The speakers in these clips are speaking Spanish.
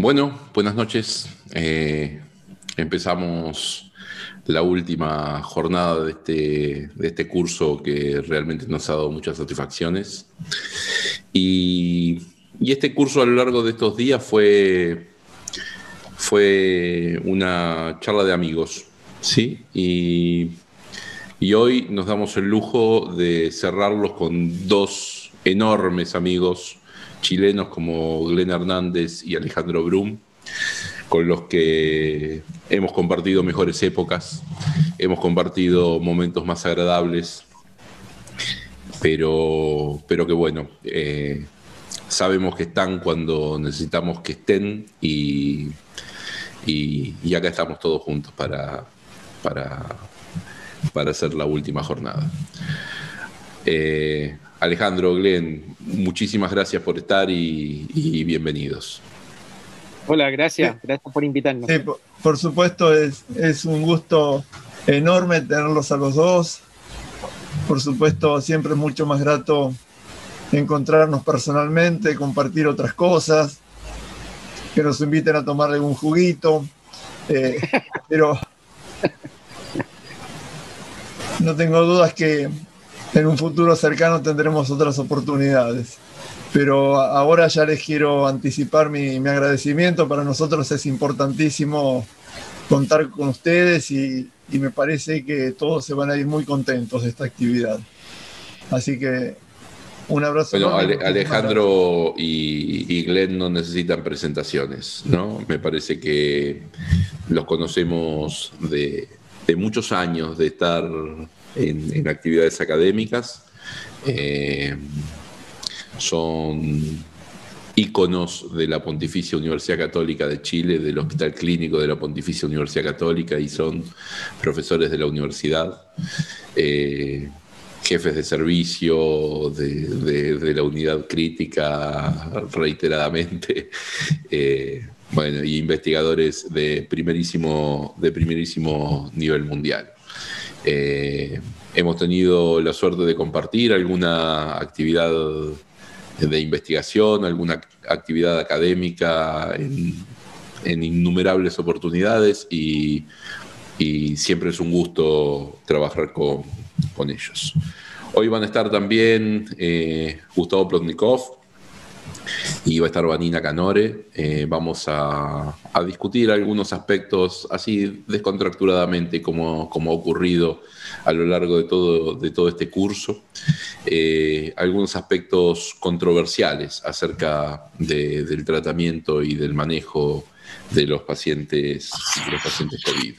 Bueno, buenas noches. Empezamos la última jornada de este curso que realmente nos ha dado muchas satisfacciones. Y este curso a lo largo de estos días fue una charla de amigos, ¿sí? Y hoy nos damos el lujo de cerrarlos con dos enormes amigos chilenos como Glenn Hernández y Alejandro Brum, con los que hemos compartido mejores épocas, hemos compartido momentos más agradables, pero que bueno, sabemos que están cuando necesitamos que estén y acá estamos todos juntos para hacer la última jornada. Alejandro, Glenn, muchísimas gracias por estar y bienvenidos. Hola, gracias por invitarnos. Sí, por supuesto, es un gusto enorme tenerlos a los dos. Por supuesto, siempre es mucho más grato encontrarnos personalmente, compartir otras cosas, que nos inviten a tomar algún juguito, pero no tengo dudas que en un futuro cercano tendremos otras oportunidades. Pero ahora ya les quiero anticipar mi agradecimiento. Para nosotros es importantísimo contar con ustedes y me parece que todos se van a ir muy contentos de esta actividad. Así que un abrazo. Bueno, Alejandro y Glenn no necesitan presentaciones, ¿no? Me parece que los conocemos de muchos años de estar en actividades académicas. Son íconos de la Pontificia Universidad Católica de Chile, del Hospital Clínico de la Pontificia Universidad Católica, y son profesores de la universidad, jefes de servicio de la unidad crítica reiteradamente, bueno, y investigadores de primerísimo nivel mundial. Hemos tenido la suerte de compartir alguna actividad de investigación, alguna actividad académica en innumerables oportunidades y siempre es un gusto trabajar con ellos. Hoy van a estar también Gustavo Plotnikov y va a estar Vanina Canore. Vamos a discutir algunos aspectos así descontracturadamente como ha ocurrido a lo largo de todo este curso. Algunos aspectos controversiales acerca del tratamiento y del manejo de los pacientes COVID.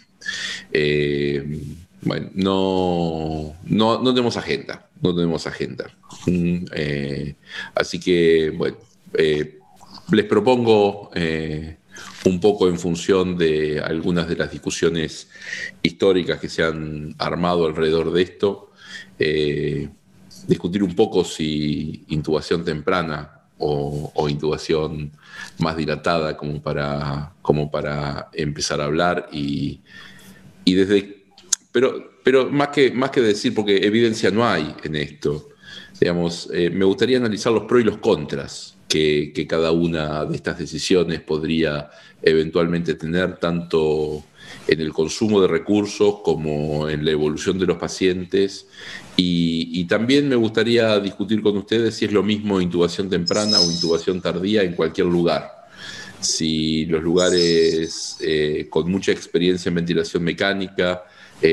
Bueno, no tenemos agenda, así que, bueno, les propongo un poco en función de algunas de las discusiones históricas que se han armado alrededor de esto, discutir un poco si intubación temprana o intubación más dilatada como para empezar a hablar pero más que decir, porque evidencia no hay en esto, digamos, me gustaría analizar los pros y los contras que cada una de estas decisiones podría eventualmente tener, tanto en el consumo de recursos como en la evolución de los pacientes. Y también me gustaría discutir con ustedes si es lo mismo intubación temprana o intubación tardía en cualquier lugar. Si los lugares con mucha experiencia en ventilación mecánica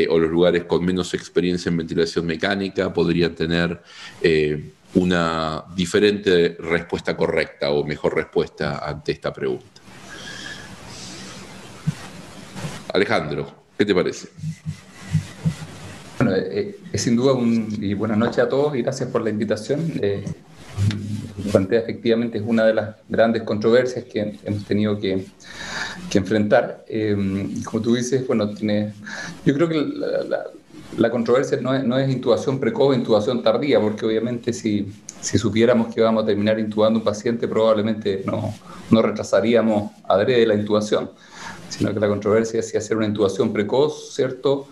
o los lugares con menos experiencia en ventilación mecánica podrían tener una diferente respuesta correcta o mejor respuesta ante esta pregunta. Alejandro, ¿qué te parece? Bueno, es sin duda y buenas noches a todos y gracias por la invitación. Plantea efectivamente es una de las grandes controversias que hemos tenido que enfrentar. Como tú dices, bueno, yo creo que la controversia no es intubación precoz o intubación tardía, porque obviamente si supiéramos que vamos a terminar intubando un paciente, probablemente no retrasaríamos adrede la intubación, sino que la controversia es si hacer una intubación precoz, ¿cierto?,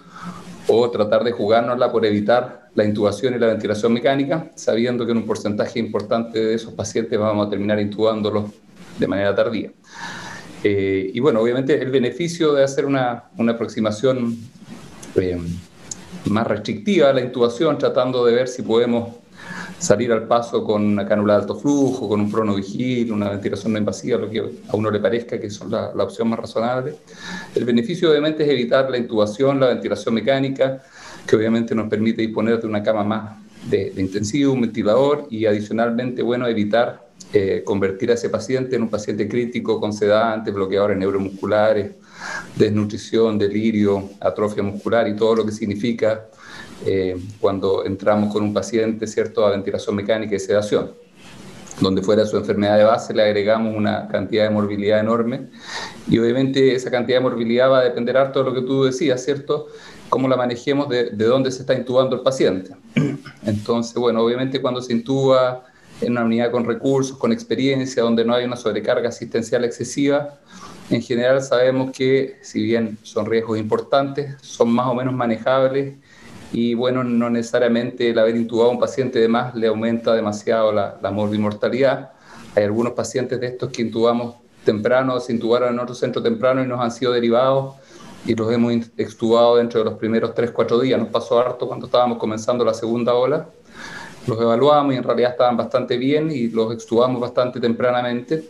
o tratar de jugárnosla por evitar la intubación y la ventilación mecánica, sabiendo que en un porcentaje importante de esos pacientes vamos a terminar intubándolos de manera tardía. Y bueno, obviamente el beneficio de hacer una aproximación más restrictiva a la intubación, tratando de ver si podemos salir al paso con una cánula de alto flujo, con un pronovigil, una ventilación no invasiva, lo que a uno le parezca que son la opción más razonable. El beneficio obviamente es evitar la intubación, la ventilación mecánica, que obviamente nos permite disponer de una cama más de intensivo, un ventilador, y adicionalmente, bueno, evitar convertir a ese paciente en un paciente crítico con sedantes, bloqueadores neuromusculares, desnutrición, delirio, atrofia muscular y todo lo que significa cuando entramos con un paciente, ¿cierto?, a ventilación mecánica y sedación. Donde fuera su enfermedad de base le agregamos una cantidad de morbilidad enorme, y obviamente esa cantidad de morbilidad va a depender harto de lo que tú decías, ¿cierto?, cómo la manejemos, de dónde se está intubando el paciente. Entonces, bueno, obviamente cuando se intuba en una unidad con recursos, con experiencia, donde no hay una sobrecarga asistencial excesiva, en general sabemos que, si bien son riesgos importantes, son más o menos manejables, y bueno, no necesariamente el haber intubado a un paciente de más le aumenta demasiado la morbimortalidad. Hay algunos pacientes de estos que intubamos temprano, se intubaron en otro centro temprano y nos han sido derivados, y los hemos extubado dentro de los primeros 3-4 días. Nos pasó harto cuando estábamos comenzando la segunda ola. Los evaluamos y en realidad estaban bastante bien y los extubamos bastante tempranamente.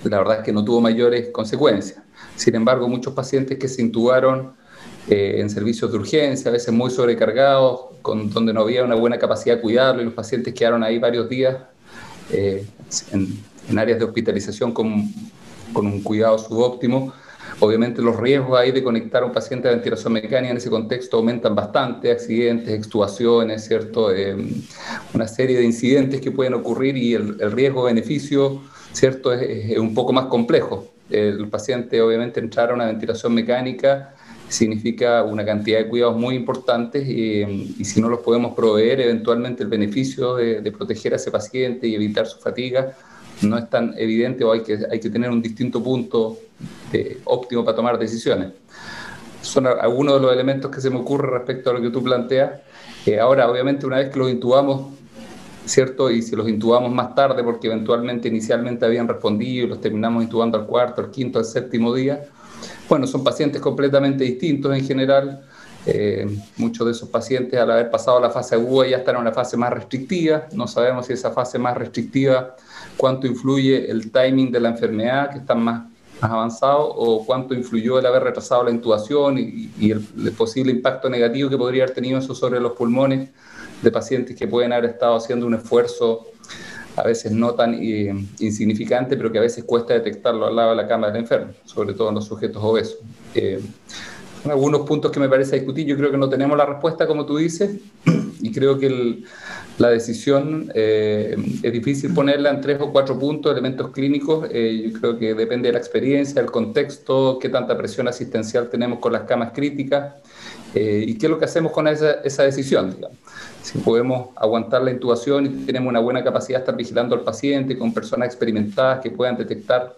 La verdad es que no tuvo mayores consecuencias. Sin embargo, muchos pacientes que se intubaron en servicios de urgencia, a veces muy sobrecargados, donde no había una buena capacidad de cuidarlo, y los pacientes quedaron ahí varios días en áreas de hospitalización con un cuidado subóptimo. Obviamente los riesgos ahí de conectar a un paciente a ventilación mecánica en ese contexto aumentan bastante, accidentes, extubaciones, ¿cierto? Una serie de incidentes que pueden ocurrir, y el riesgo-beneficio, ¿cierto?, es un poco más complejo. El paciente, obviamente, entrar a una ventilación mecánica significa una cantidad de cuidados muy importantes, y si no los podemos proveer, eventualmente el beneficio de proteger a ese paciente y evitar su fatiga no es tan evidente, o hay que tener un distinto punto óptimo para tomar decisiones. Son algunos de los elementos que se me ocurren respecto a lo que tú planteas. Ahora, obviamente, una vez que los intubamos, ¿cierto?, y si los intubamos más tarde porque eventualmente inicialmente habían respondido y los terminamos intubando al cuarto, al quinto, al séptimo día, bueno, son pacientes completamente distintos en general. Muchos de esos pacientes, al haber pasado la fase aguda, ya están en una fase más restrictiva. No sabemos si esa fase más restrictiva, cuánto influye el timing de la enfermedad, que están más avanzado, o cuánto influyó el haber retrasado la intubación y el posible impacto negativo que podría haber tenido eso sobre los pulmones de pacientes que pueden haber estado haciendo un esfuerzo a veces no tan insignificante, pero que a veces cuesta detectarlo al lado de la cama del enfermo, sobre todo en los sujetos obesos. Algunos puntos que me parece discutir, yo creo que no tenemos la respuesta, como tú dices, y creo que la decisión es difícil ponerla en 3 o 4 puntos, elementos clínicos. Yo creo que depende de la experiencia, el contexto, qué tanta presión asistencial tenemos con las camas críticas, y qué es lo que hacemos con esa decisión, digamos. Si podemos aguantar la intubación y tenemos una buena capacidad de estar vigilando al paciente con personas experimentadas que puedan detectar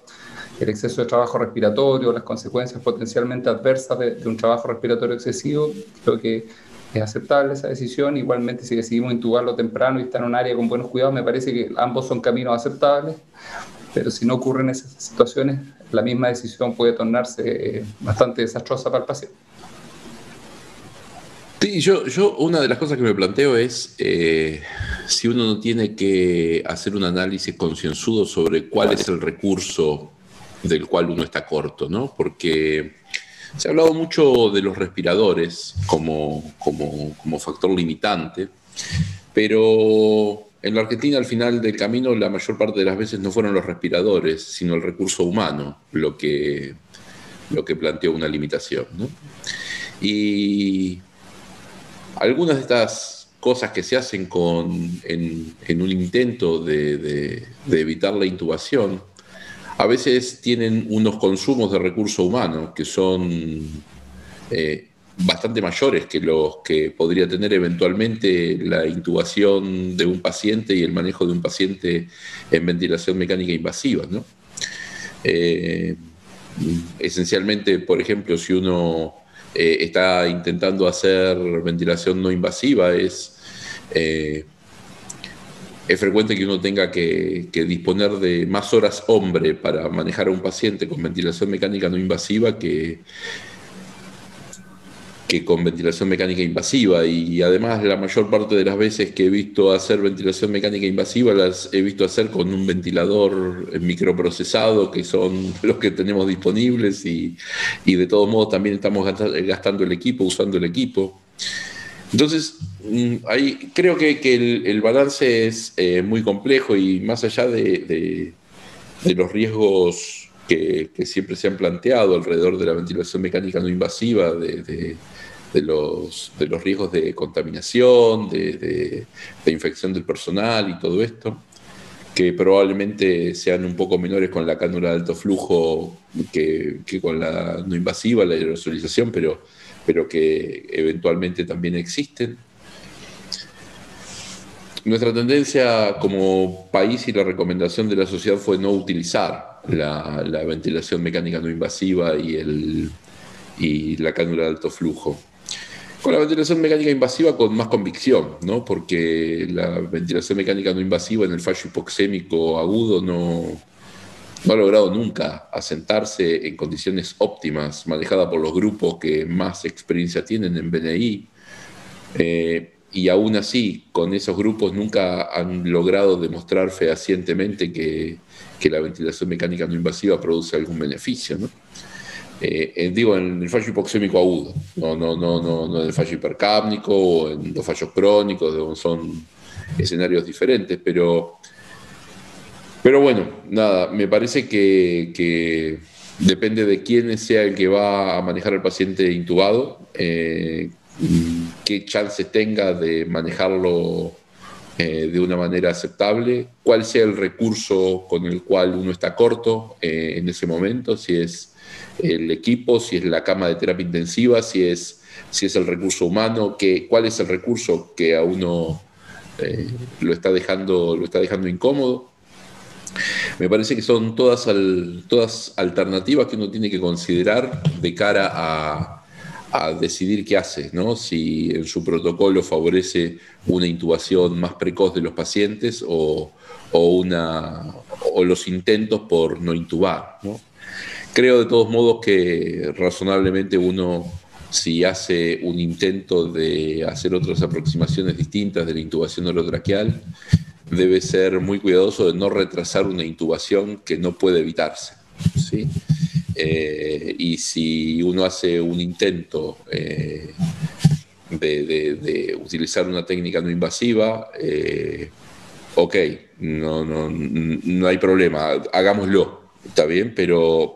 el exceso de trabajo respiratorio, las consecuencias potencialmente adversas de un trabajo respiratorio excesivo, creo que es aceptable esa decisión. Igualmente, si decidimos intubarlo temprano y estar en un área con buenos cuidados, me parece que ambos son caminos aceptables, pero si no ocurren esas situaciones, la misma decisión puede tornarse bastante desastrosa para el paciente. Sí, yo una de las cosas que me planteo es si uno no tiene que hacer un análisis concienzudo sobre cuál es el recurso del cual uno está corto, ¿no? Porque se ha hablado mucho de los respiradores como factor limitante, pero en la Argentina, al final del camino, la mayor parte de las veces no fueron los respiradores, sino el recurso humano lo que planteó una limitación, ¿no? Y algunas de estas cosas que se hacen en un intento de evitar la intubación, a veces tienen unos consumos de recurso humano que son bastante mayores que los que podría tener eventualmente la intubación de un paciente y el manejo de un paciente en ventilación mecánica invasiva, ¿no? Esencialmente, por ejemplo, si uno está intentando hacer ventilación no invasiva, es es frecuente que uno tenga que disponer de más horas hombre para manejar a un paciente con ventilación mecánica no invasiva que con ventilación mecánica invasiva, y además la mayor parte de las veces que he visto hacer ventilación mecánica invasiva las he visto hacer con un ventilador microprocesado, que son los que tenemos disponibles, y de todos modos también estamos gastando el equipo, usando el equipo. Entonces, ahí creo que el balance es muy complejo, y más allá de los riesgos que siempre se han planteado alrededor de la ventilación mecánica no invasiva, de los riesgos de contaminación, de infección del personal y todo esto, que probablemente sean un poco menores con la cánula de alto flujo que con la no invasiva, la aerosolización, pero que eventualmente también existen. Nuestra tendencia como país y la recomendación de la sociedad fue no utilizar la ventilación mecánica no invasiva y la cánula de alto flujo. Con la ventilación mecánica invasiva con más convicción, ¿no? Porque la ventilación mecánica no invasiva en el fallo hipoxémico agudo no ha logrado nunca asentarse en condiciones óptimas, manejada por los grupos que más experiencia tienen en BNI. Y aún así, con esos grupos nunca han logrado demostrar fehacientemente que la ventilación mecánica no invasiva produce algún beneficio, ¿no? Digo, en el fallo hipoxémico agudo, no en el fallo hipercápnico o en los fallos crónicos, son escenarios diferentes, pero bueno, nada, me parece que depende de quién sea el que va a manejar al paciente intubado, qué chances tenga de manejarlo de una manera aceptable, cuál sea el recurso con el cual uno está corto en ese momento, si es el equipo, si es la cama de terapia intensiva, si es el recurso humano, cuál es el recurso que a uno lo está dejando incómodo. Me parece que son todas alternativas que uno tiene que considerar de cara a decidir qué hace, ¿no? Si en su protocolo favorece una intubación más precoz de los pacientes o los intentos por no intubar, ¿no? Creo de todos modos que razonablemente uno, si hace un intento de hacer otras aproximaciones distintas de la intubación orotraqueal, debe ser muy cuidadoso de no retrasar una intubación que no puede evitarse, ¿sí? Y si uno hace un intento de utilizar una técnica no invasiva, ok, no hay problema, hagámoslo. Está bien, pero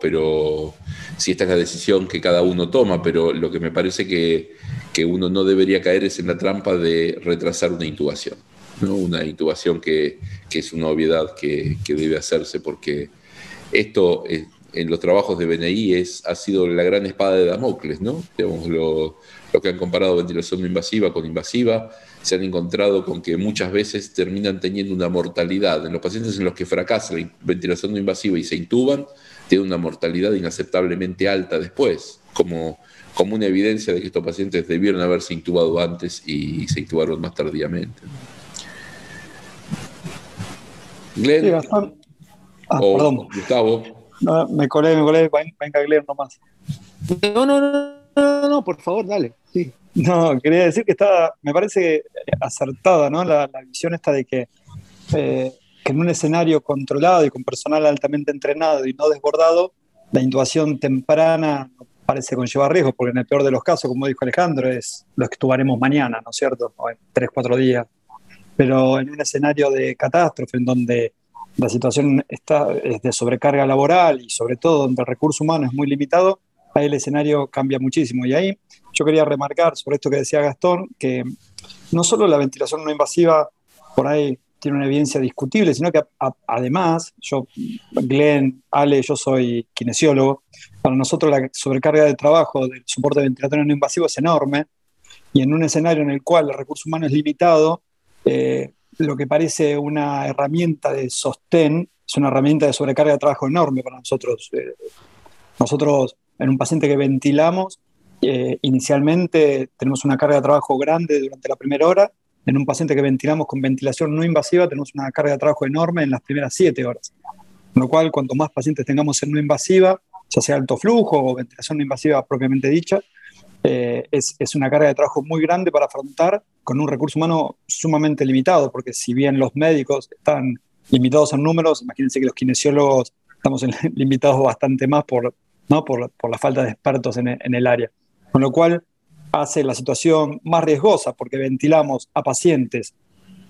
si esta es la decisión que cada uno toma, pero lo que me parece que uno no debería caer es en la trampa de retrasar una intubación, ¿no? Una intubación que es una obviedad que debe hacerse, porque esto en los trabajos de BNI ha sido la gran espada de Damocles, ¿no? Digamos, lo que han comparado ventilación no invasiva con invasiva, se han encontrado con que muchas veces terminan teniendo una mortalidad. En los pacientes en los que fracasa la ventilación no invasiva y se intuban, tienen una mortalidad inaceptablemente alta después, como una evidencia de que estos pacientes debieron haberse intubado antes y se intubaron más tardíamente. Glenn, sí, Gastón. perdón. Gustavo. No, me colé, venga Glenn nomás. No, por favor, dale. Sí. No, quería decir que me parece acertada, ¿no? La visión esta de que en un escenario controlado y con personal altamente entrenado y no desbordado, la intubación temprana parece conllevar riesgos, porque en el peor de los casos, como dijo Alejandro, es lo extubaremos mañana, ¿no es cierto? O en 3-4 días. Pero en un escenario de catástrofe, en donde la situación es de sobrecarga laboral y sobre todo donde el recurso humano es muy limitado, ahí el escenario cambia muchísimo. Y ahí yo quería remarcar sobre esto que decía Gastón, que no solo la ventilación no invasiva por ahí tiene una evidencia discutible, sino que además, Glenn, Ale, yo soy kinesiólogo, para nosotros la sobrecarga de trabajo del soporte ventilatorio no invasivo es enorme, y en un escenario en el cual el recurso humano es limitado, lo que parece una herramienta de sostén es una herramienta de sobrecarga de trabajo enorme para nosotros. Nosotros, en un paciente que ventilamos, inicialmente tenemos una carga de trabajo grande durante la primera hora, en un paciente que ventilamos con ventilación no invasiva tenemos una carga de trabajo enorme en las primeras 7 horas. Con lo cual, cuanto más pacientes tengamos en no invasiva, ya sea alto flujo o ventilación no invasiva propiamente dicha, es una carga de trabajo muy grande para afrontar con un recurso humano sumamente limitado, porque si bien los médicos están limitados en números, imagínense que los kinesiólogos estamos limitados bastante más por la falta de expertos en el área. Con lo cual hace la situación más riesgosa, porque ventilamos a pacientes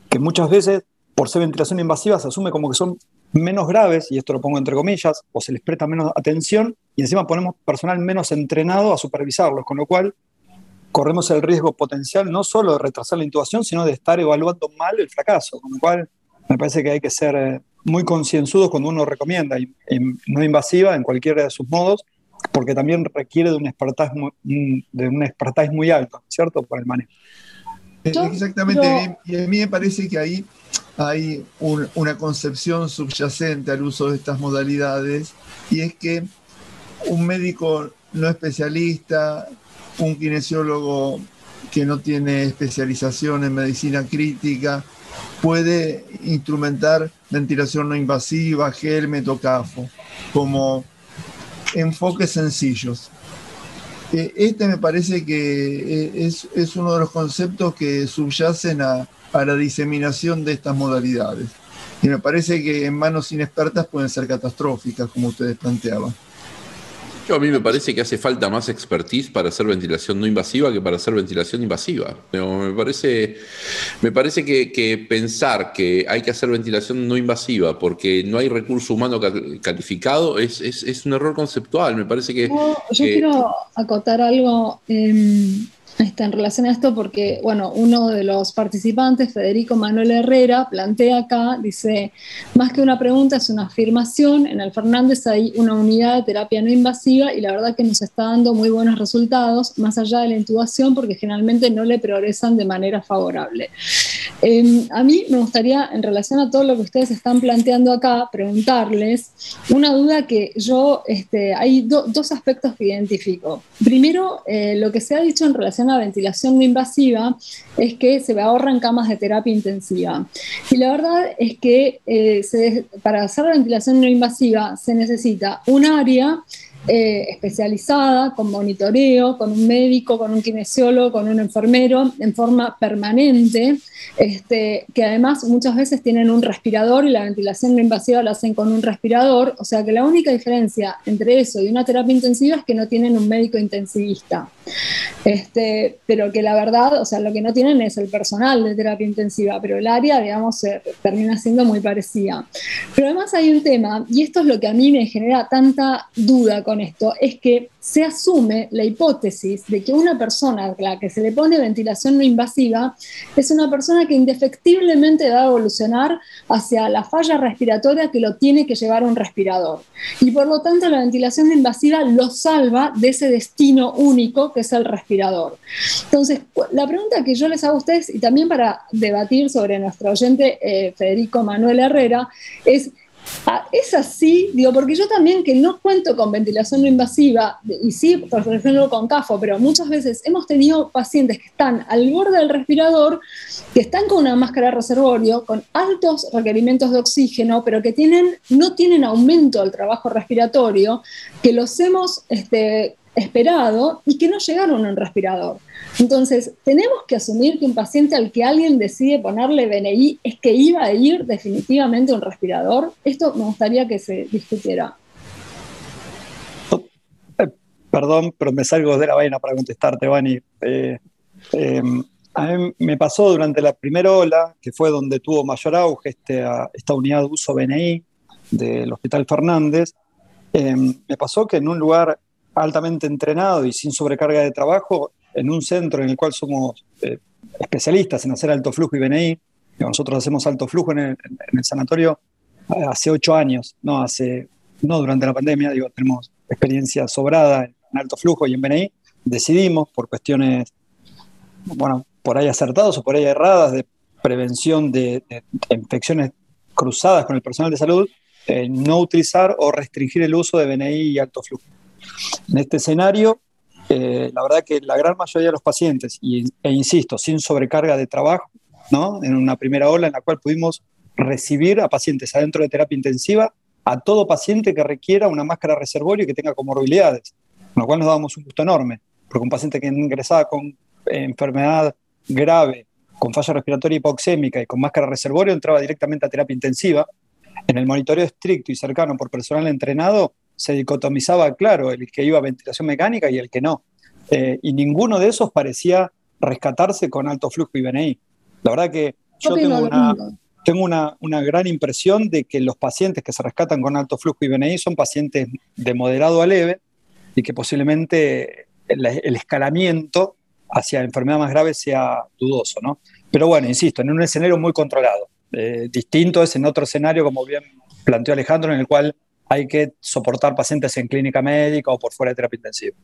que muchas veces, por ser ventilación invasiva, se asume como que son menos graves, y esto lo pongo entre comillas, o se les presta menos atención, y encima ponemos personal menos entrenado a supervisarlos, con lo cual corremos el riesgo potencial no solo de retrasar la intubación, sino de estar evaluando mal el fracaso, con lo cual me parece que hay que ser muy concienzudos cuando uno recomienda no invasiva en cualquiera de sus modos, porque también requiere de un expertise muy alto, ¿cierto?, para el manejo. Exactamente, y a mí me parece que ahí hay una concepción subyacente al uso de estas modalidades, y es que un médico no especialista, un kinesiólogo que no tiene especialización en medicina crítica, puede instrumentar ventilación no invasiva, Helmet o CAFO, como enfoques sencillos. Este me parece que es uno de los conceptos que subyacen a la diseminación de estas modalidades. Y me parece que en manos inexpertas pueden ser catastróficas, como ustedes planteaban. A mí me parece que hace falta más expertise para hacer ventilación no invasiva que para hacer ventilación invasiva. Pero me parece que pensar que hay que hacer ventilación no invasiva porque no hay recurso humano calificado es un error conceptual. Me parece que... Yo quiero acotar algo en relación a esto, porque bueno, uno de los participantes, Federico Manuel Herrera, plantea acá, dice, más que una pregunta es una afirmación, en el Fernández hay una unidad de terapia no invasiva y la verdad que nos está dando muy buenos resultados, más allá de la intubación, porque generalmente no le progresan de manera favorable. A mí me gustaría, en relación a todo lo que ustedes están planteando acá, preguntarles una duda que yo, hay dos aspectos que identifico. Primero, lo que se ha dicho en relación a ventilación no invasiva es que se ahorran camas de terapia intensiva. Y la verdad es que para hacer la ventilación no invasiva se necesita un área especializada, con monitoreo, con un médico, con un kinesiólogo, con un enfermero, en forma permanente, que además muchas veces tienen un respirador y la ventilación no invasiva la hacen con un respirador, o sea que la única diferencia entre eso y una terapia intensiva es que no tienen un médico intensivista. Pero que la verdad, o sea, lo que no tienen es el personal de terapia intensiva, pero el área, digamos, termina siendo muy parecida. Pero además hay un tema, y esto es lo que a mí me genera tanta duda con esto, es que se asume la hipótesis de que una persona a la que se le pone ventilación no invasiva es una persona que indefectiblemente va a evolucionar hacia la falla respiratoria que lo tiene que llevar a un respirador. Y por lo tanto la ventilación no invasiva lo salva de ese destino único que es el respirador. Entonces, la pregunta que yo les hago a ustedes, y también para debatir sobre nuestro oyente Federico Manuel Herrera, ¿es así? Digo, porque yo también, que no cuento con ventilación no invasiva, y sí, por ejemplo, con CAFO, pero muchas veces hemos tenido pacientes que están al borde del respirador, que están con una máscara de reservorio, con altos requerimientos de oxígeno, pero que no tienen aumento del trabajo respiratorio, que los hemos esperado y que no llegaron a un respirador. Entonces, tenemos que asumir que un paciente al que alguien decide ponerle BNI es que iba a ir definitivamente a un respirador. Esto me gustaría que se discutiera. Perdón, pero me salgo de la vaina para contestarte, Vani. A mí me pasó durante la primera ola, que fue donde tuvo mayor auge esta unidad de uso BNI del Hospital Fernández, me pasó que en un lugar altamente entrenado y sin sobrecarga de trabajo, en un centro en el cual somos especialistas en hacer alto flujo y BNI, nosotros hacemos alto flujo en el sanatorio hace 8 años, no durante la pandemia, tenemos experiencia sobrada en alto flujo y en BNI, decidimos por cuestiones, por ahí acertadas o por ahí erradas, de prevención de infecciones cruzadas con el personal de salud, no utilizar o restringir el uso de BNI y alto flujo. En este escenario, la verdad que la gran mayoría de los pacientes, e insisto, sin sobrecarga de trabajo, ¿no? En una primera ola en la cual pudimos recibir a pacientes adentro de terapia intensiva, a todo paciente que requiera una máscara reservorio y que tenga comorbilidades, con lo cual nos dábamos un gusto enorme, porque un paciente que ingresaba con enfermedad grave, con falla respiratoria hipoxémica y con máscara reservorio entraba directamente a terapia intensiva. En el monitoreo estricto y cercano por personal entrenado se dicotomizaba claro el que iba a ventilación mecánica y el que no. Y ninguno de esos parecía rescatarse con alto flujo y BNI. La verdad que yo tengo una gran impresión de que los pacientes que se rescatan con alto flujo y BNI son pacientes de moderado a leve y que posiblemente el escalamiento hacia enfermedad más grave sea dudoso, ¿no? Pero bueno, insisto, en un escenario muy controlado. Distinto es en otro escenario, como bien planteó Alejandro, en el cual hay que soportar pacientes en clínica médica o por fuera de terapia intensiva.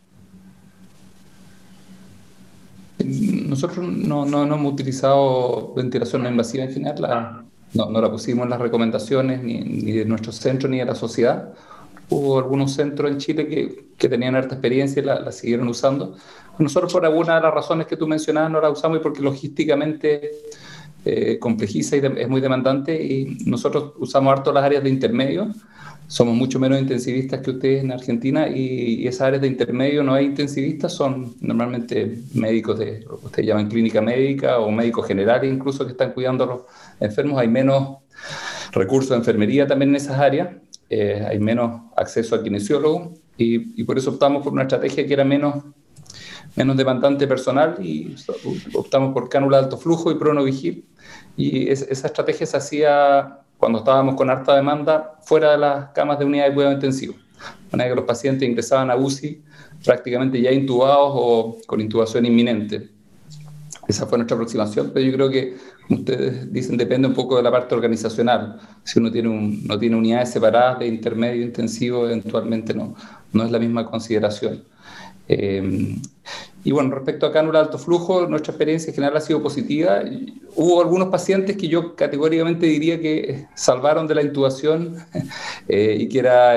Nosotros no hemos utilizado ventilación no invasiva en general, no la pusimos en las recomendaciones ni de nuestro centro ni de la sociedad. Hubo algunos centros en Chile que tenían harta experiencia y la siguieron usando. Nosotros, por alguna de las razones que tú mencionabas, no la usamos porque logísticamente complejiza y es muy demandante, y nosotros usamos harto las áreas de intermedio. Somos mucho menos intensivistas que ustedes en Argentina, y esas áreas de intermedio no hay intensivistas, son normalmente médicos de lo que ustedes llaman clínica médica o médicos generales incluso que están cuidando a los enfermos. Hay menos recursos de enfermería también en esas áreas, hay menos acceso a kinesiólogos, y por eso optamos por una estrategia que era menos demandante personal, y optamos por cánula de alto flujo y pronovigil, y esa estrategia se hacía cuando estábamos con harta demanda fuera de las camas de unidad de cuidado intensivo, de manera que los pacientes ingresaban a UCI prácticamente ya intubados o con intubación inminente. Esa fue nuestra aproximación, pero yo creo que, como ustedes dicen, depende un poco de la parte organizacional. Si uno no tiene unidades separadas de intermedio e intensivo, eventualmente no es la misma consideración. Y bueno, respecto a cánula de alto flujo, nuestra experiencia en general ha sido positiva. Hubo algunos pacientes que yo categóricamente diría que salvaron de la intubación y que era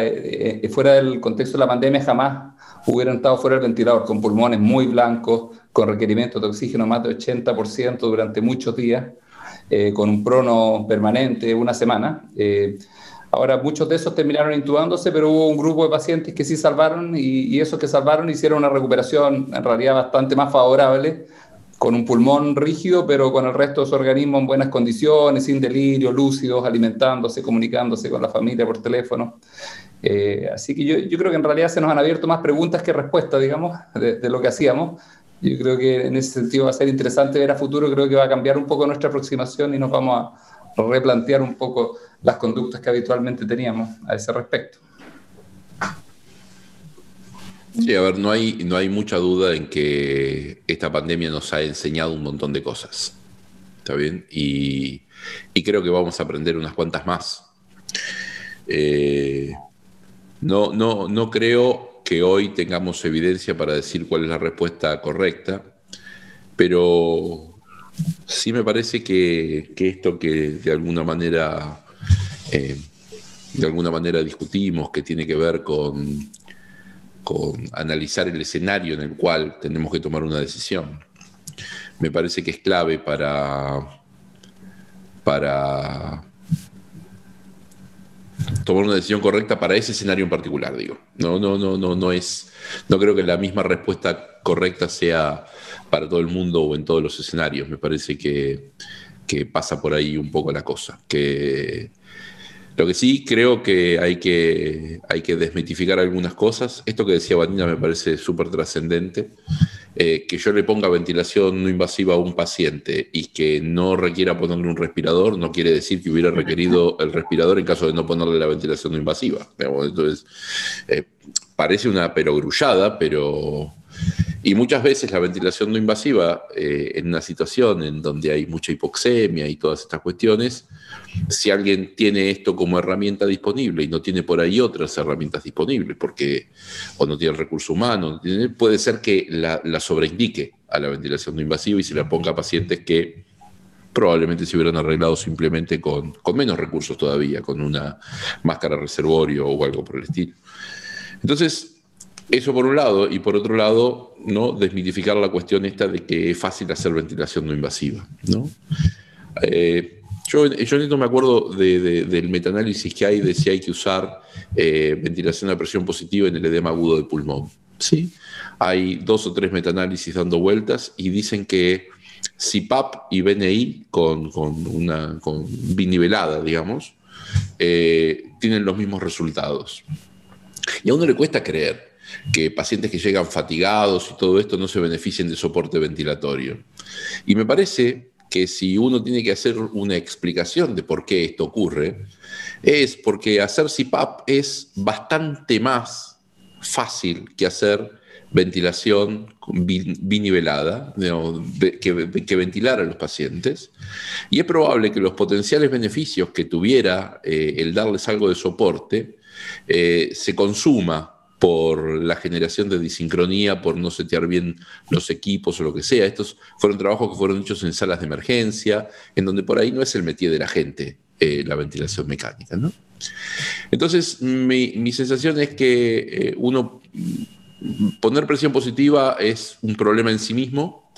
fuera del contexto de la pandemia jamás hubieran estado fuera del ventilador, con pulmones muy blancos, con requerimientos de oxígeno más de 80% durante muchos días, con un prono permanente una semana. Ahora, muchos de esos terminaron intubándose, pero hubo un grupo de pacientes que sí salvaron, y esos que salvaron hicieron una recuperación en realidad bastante más favorable, con un pulmón rígido, pero con el resto de su organismo en buenas condiciones, sin delirio, lúcidos, alimentándose, comunicándose con la familia por teléfono. Así que yo creo que en realidad se nos han abierto más preguntas que respuestas, digamos, de lo que hacíamos. Yo creo que en ese sentido va a ser interesante ver a futuro. Creo que va a cambiar un poco nuestra aproximación y nos vamos a replantear un poco las conductas que habitualmente teníamos a ese respecto. Sí, a ver, no hay mucha duda en que esta pandemia nos ha enseñado un montón de cosas, ¿está bien? Y creo que vamos a aprender unas cuantas más. No creo que hoy tengamos evidencia para decir cuál es la respuesta correcta, pero sí me parece que esto que de alguna manera discutimos, que tiene que ver con analizar el escenario en el cual tenemos que tomar una decisión, me parece que es clave para tomar una decisión correcta para ese escenario en particular, digo. No creo que la misma respuesta correcta sea para todo el mundo o en todos los escenarios. Me parece que pasa por ahí un poco la cosa. Lo que sí creo que hay que desmitificar algunas cosas. Esto que decía Vanina me parece súper trascendente. Que yo le ponga ventilación no invasiva a un paciente y que no requiera ponerle un respirador no quiere decir que hubiera requerido el respirador en caso de no ponerle la ventilación no invasiva. Entonces, parece una perogrullada, pero... Y muchas veces la ventilación no invasiva, en una situación en donde hay mucha hipoxemia y todas estas cuestiones, si alguien tiene esto como herramienta disponible y no tiene por ahí otras herramientas disponibles, porque o no tiene el recurso humano, puede ser que la sobreindique a la ventilación no invasiva y se la ponga a pacientes que probablemente se hubieran arreglado simplemente con menos recursos todavía, con una máscara reservorio o algo por el estilo. Entonces, eso por un lado, y por otro lado, ¿no?, desmitificar la cuestión esta de que es fácil hacer ventilación no invasiva, ¿no? Yo no me acuerdo del metaanálisis que hay de si hay que usar ventilación a presión positiva en el edema agudo de pulmón. ¿Sí? Hay 2 o 3 metaanálisis dando vueltas y dicen que CPAP y BNI con binivelada, digamos, tienen los mismos resultados. Y a uno le cuesta creer que pacientes que llegan fatigados y todo esto no se beneficien de soporte ventilatorio. Y me parece que si uno tiene que hacer una explicación de por qué esto ocurre, es porque hacer CPAP es bastante más fácil que hacer ventilación binivelada, que ventilar a los pacientes, y es probable que los potenciales beneficios que tuviera el darles algo de soporte se consuma por la generación de disincronía, por no setear bien los equipos o lo que sea. Estos fueron trabajos que fueron hechos en salas de emergencia, en donde por ahí no es el métier de la gente la ventilación mecánica, ¿no? Entonces, mi sensación es que poner presión positiva es un problema en sí mismo,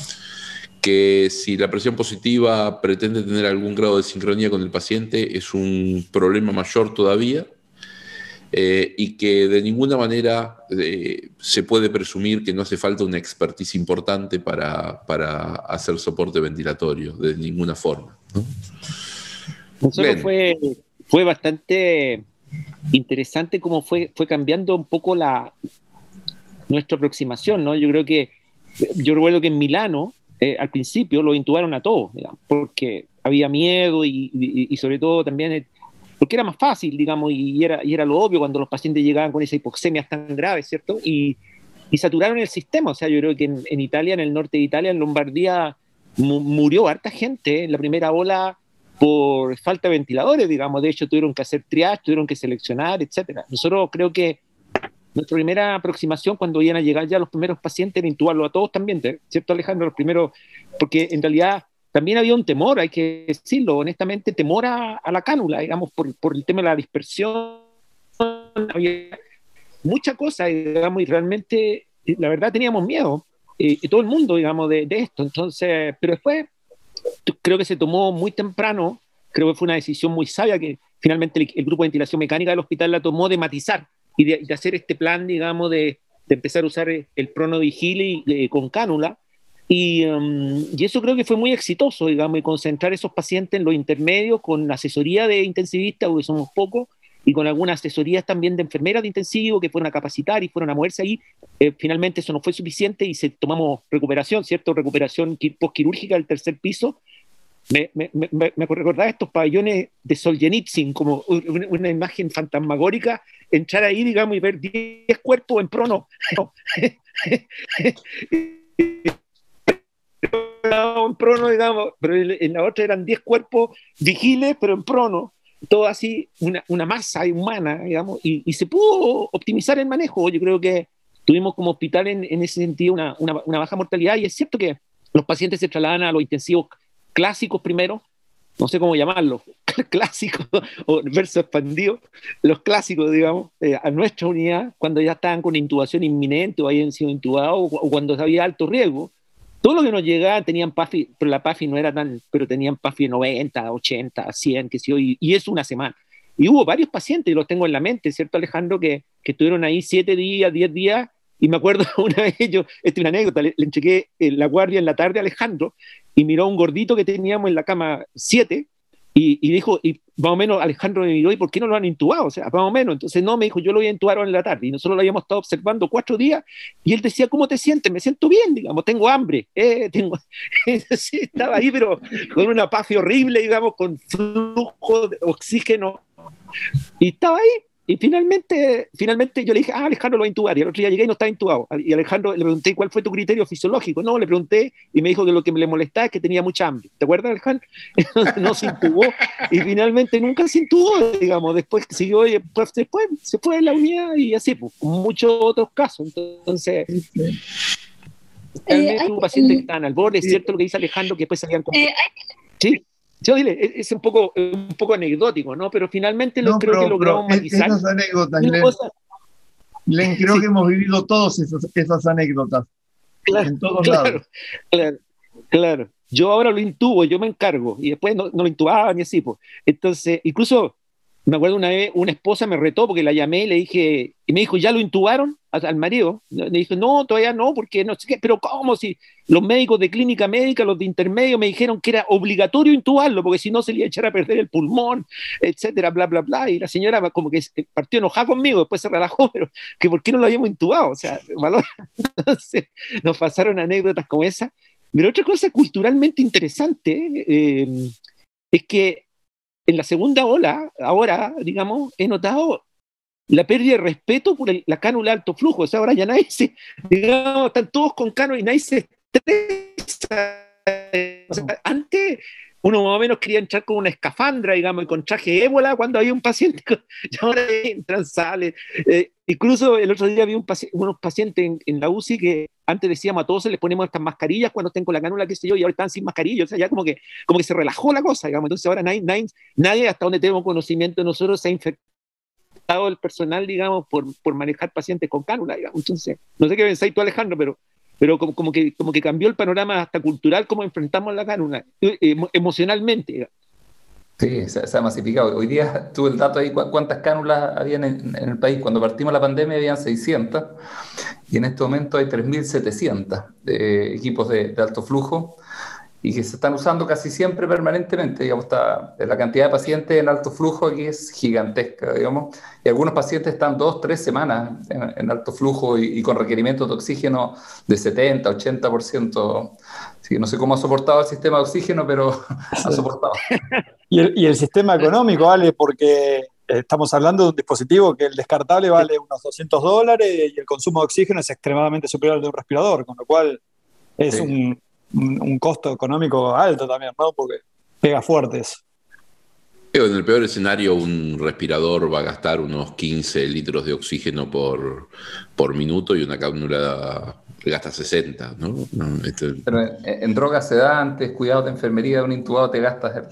que si la presión positiva pretende tener algún grado de sincronía con el paciente es un problema mayor todavía, y que de ninguna manera se puede presumir que no hace falta una expertise importante para hacer soporte ventilatorio, de ninguna forma, ¿no? Nosotros fue bastante interesante cómo fue cambiando un poco nuestra aproximación, ¿no? Yo recuerdo que en Milano, al principio, lo intubaron a todos, digamos, porque había miedo y sobre todo también porque era más fácil, digamos, y era lo obvio cuando los pacientes llegaban con esa hipoxemia tan grave, ¿cierto? Y saturaron el sistema. O sea, yo creo que en Italia, en el norte de Italia, en Lombardía, murió harta gente en la primera ola por falta de ventiladores, digamos. De hecho, tuvieron que hacer triage, tuvieron que seleccionar, etcétera. Nosotros creo que nuestra primera aproximación, cuando iban a llegar ya los primeros pacientes, era intubarlo a todos también, ¿cierto, Alejandro? Los primeros, porque en realidad también había un temor, hay que decirlo honestamente, temor a la cánula, digamos, por el tema de la dispersión. Había mucha cosa, digamos, y realmente, la verdad, teníamos miedo, todo el mundo, digamos, de esto. Entonces, pero después, creo que se tomó muy temprano, creo que fue una decisión muy sabia que finalmente el grupo de ventilación mecánica del hospital la tomó, de matizar y de hacer este plan, digamos, de empezar a usar el Pronovigil con cánula. Y eso creo que fue muy exitoso, digamos, y concentrar esos pacientes en los intermedios con asesoría de intensivistas, porque somos pocos, y con algunas asesorías también de enfermeras de intensivo que fueron a capacitar y fueron a moverse ahí. Finalmente eso no fue suficiente y tomamos recuperación, ¿cierto? Recuperación postquirúrgica del 3er piso. Me recordaba estos pabellones de Solzhenitsyn, como una imagen fantasmagórica, entrar ahí, digamos, y ver 10 cuerpos en prono. En prono, digamos, pero en la otra eran 10 cuerpos vigiles, pero en prono, todo así, una masa humana, digamos, y se pudo optimizar el manejo. Yo creo que tuvimos como hospital en ese sentido una baja mortalidad, y es cierto que los pacientes se trasladan a los intensivos clásicos primero, no sé cómo llamarlos, clásicos o versus expandido, los clásicos, digamos, a nuestra unidad, cuando ya estaban con intubación inminente o habían sido intubados o cuando había alto riesgo. Todo lo que nos llegaba tenían PAFI, pero la PAFI no era tan, pero tenían PAFI de 90, 80, 100, que sí, y eso una semana. Y hubo varios pacientes, y los tengo en la mente, ¿cierto, Alejandro? Que estuvieron ahí 7 días, 10 días, y me acuerdo una vez, esta es una anécdota, le entregué la guardia en la tarde a Alejandro, y miró a un gordito que teníamos en la cama 7, y dijo, y más o menos Alejandro me miró, ¿y por qué no lo han intubado? O sea, más o menos. Entonces, no, me dijo, yo lo voy a intubar en la tarde. Y nosotros lo habíamos estado observando 4 días, y él decía, ¿cómo te sientes? Me siento bien, digamos, tengo hambre. Sí, estaba ahí, pero con una PAFI horrible, digamos, con flujo de oxígeno. Y estaba ahí. Y finalmente yo le dije, Alejandro lo va a intubar. Y el otro día llegué y no estaba intubado. Y Alejandro le pregunté, ¿cuál fue tu criterio fisiológico? No, le pregunté y me dijo que lo que le molestaba es que tenía mucha hambre. ¿Te acuerdas, Alejandro? No se intubó. Y finalmente nunca se intubó, digamos. Después siguió, después se fue de la unidad y así, pues, con muchos otros casos. Entonces, realmente hubo pacientes que estaban al borde. Es cierto lo que dice Alejandro, que después salían con... Sí. Yo dile, es un poco anecdótico, ¿no? Pero finalmente creo que logramos matizar. Esas anécdotas, Len, creo que hemos vivido todas esas anécdotas. Claro, en todos lados. Claro. yo ahora lo intubo, yo me encargo, y después no lo intubaban y así, pues. Entonces, incluso me acuerdo una vez, una esposa me retó porque la llamé y le dije, y me dijo, ¿ya lo intubaron al marido? Le dije, no, todavía no, porque no sé qué, pero ¿cómo? Si los médicos de clínica médica, los de intermedio, me dijeron que era obligatorio intubarlo, porque si no se le iba a echar a perder el pulmón, etcétera, bla, bla, bla. Y la señora como que partió enojada conmigo, después se relajó, pero que ¿por qué no lo habíamos intubado? O sea, valor. Entonces, nos pasaron anécdotas como esa. Pero otra cosa culturalmente interesante es que en la segunda ola, ahora, digamos, he notado la pérdida de respeto por la cánula de alto flujo. O sea, ahora ya nadie digamos, están todos con cánula y nadie se estresa. O sea, antes uno más o menos quería entrar con una escafandra, digamos, y con traje ébola cuando había un paciente, y ahora entran, salen. Incluso el otro día vi unos pacientes en la UCI que antes decíamos a todos se les ponemos estas mascarillas cuando estén con la cánula, qué sé yo, y ahora están sin mascarilla. O sea, ya como que se relajó la cosa, digamos. Entonces ahora nadie, hasta donde tenemos conocimiento de nosotros, se ha infectado el personal, digamos, por manejar pacientes con cánula, digamos. Entonces, no sé qué pensáis tú, Alejandro, pero como que cambió el panorama hasta cultural, como enfrentamos la cánula, emocionalmente, digamos. Sí, se ha masificado. Hoy día tuve el dato ahí, cuántas cánulas habían en el país. Cuando partimos la pandemia habían 600 y en este momento hay 3.700 equipos de alto flujo y que se están usando casi siempre permanentemente. Digamos, la cantidad de pacientes en alto flujo aquí es gigantesca, digamos, y algunos pacientes están 2-3 semanas en alto flujo y con requerimientos de oxígeno de 70-80%. Sí, no sé cómo ha soportado el sistema de oxígeno, pero ha soportado. Y el sistema económico, vale, porque estamos hablando de un dispositivo que el descartable vale unos $200 y el consumo de oxígeno es extremadamente superior al de un respirador, con lo cual es Sí. un costo económico alto también, ¿no? Porque pega fuerte eso. En el peor escenario, un respirador va a gastar unos 15 litros de oxígeno por minuto y una cánula gasta 60, ¿no? Pero en drogas sedantes, cuidados de enfermería de un intubado te gastas.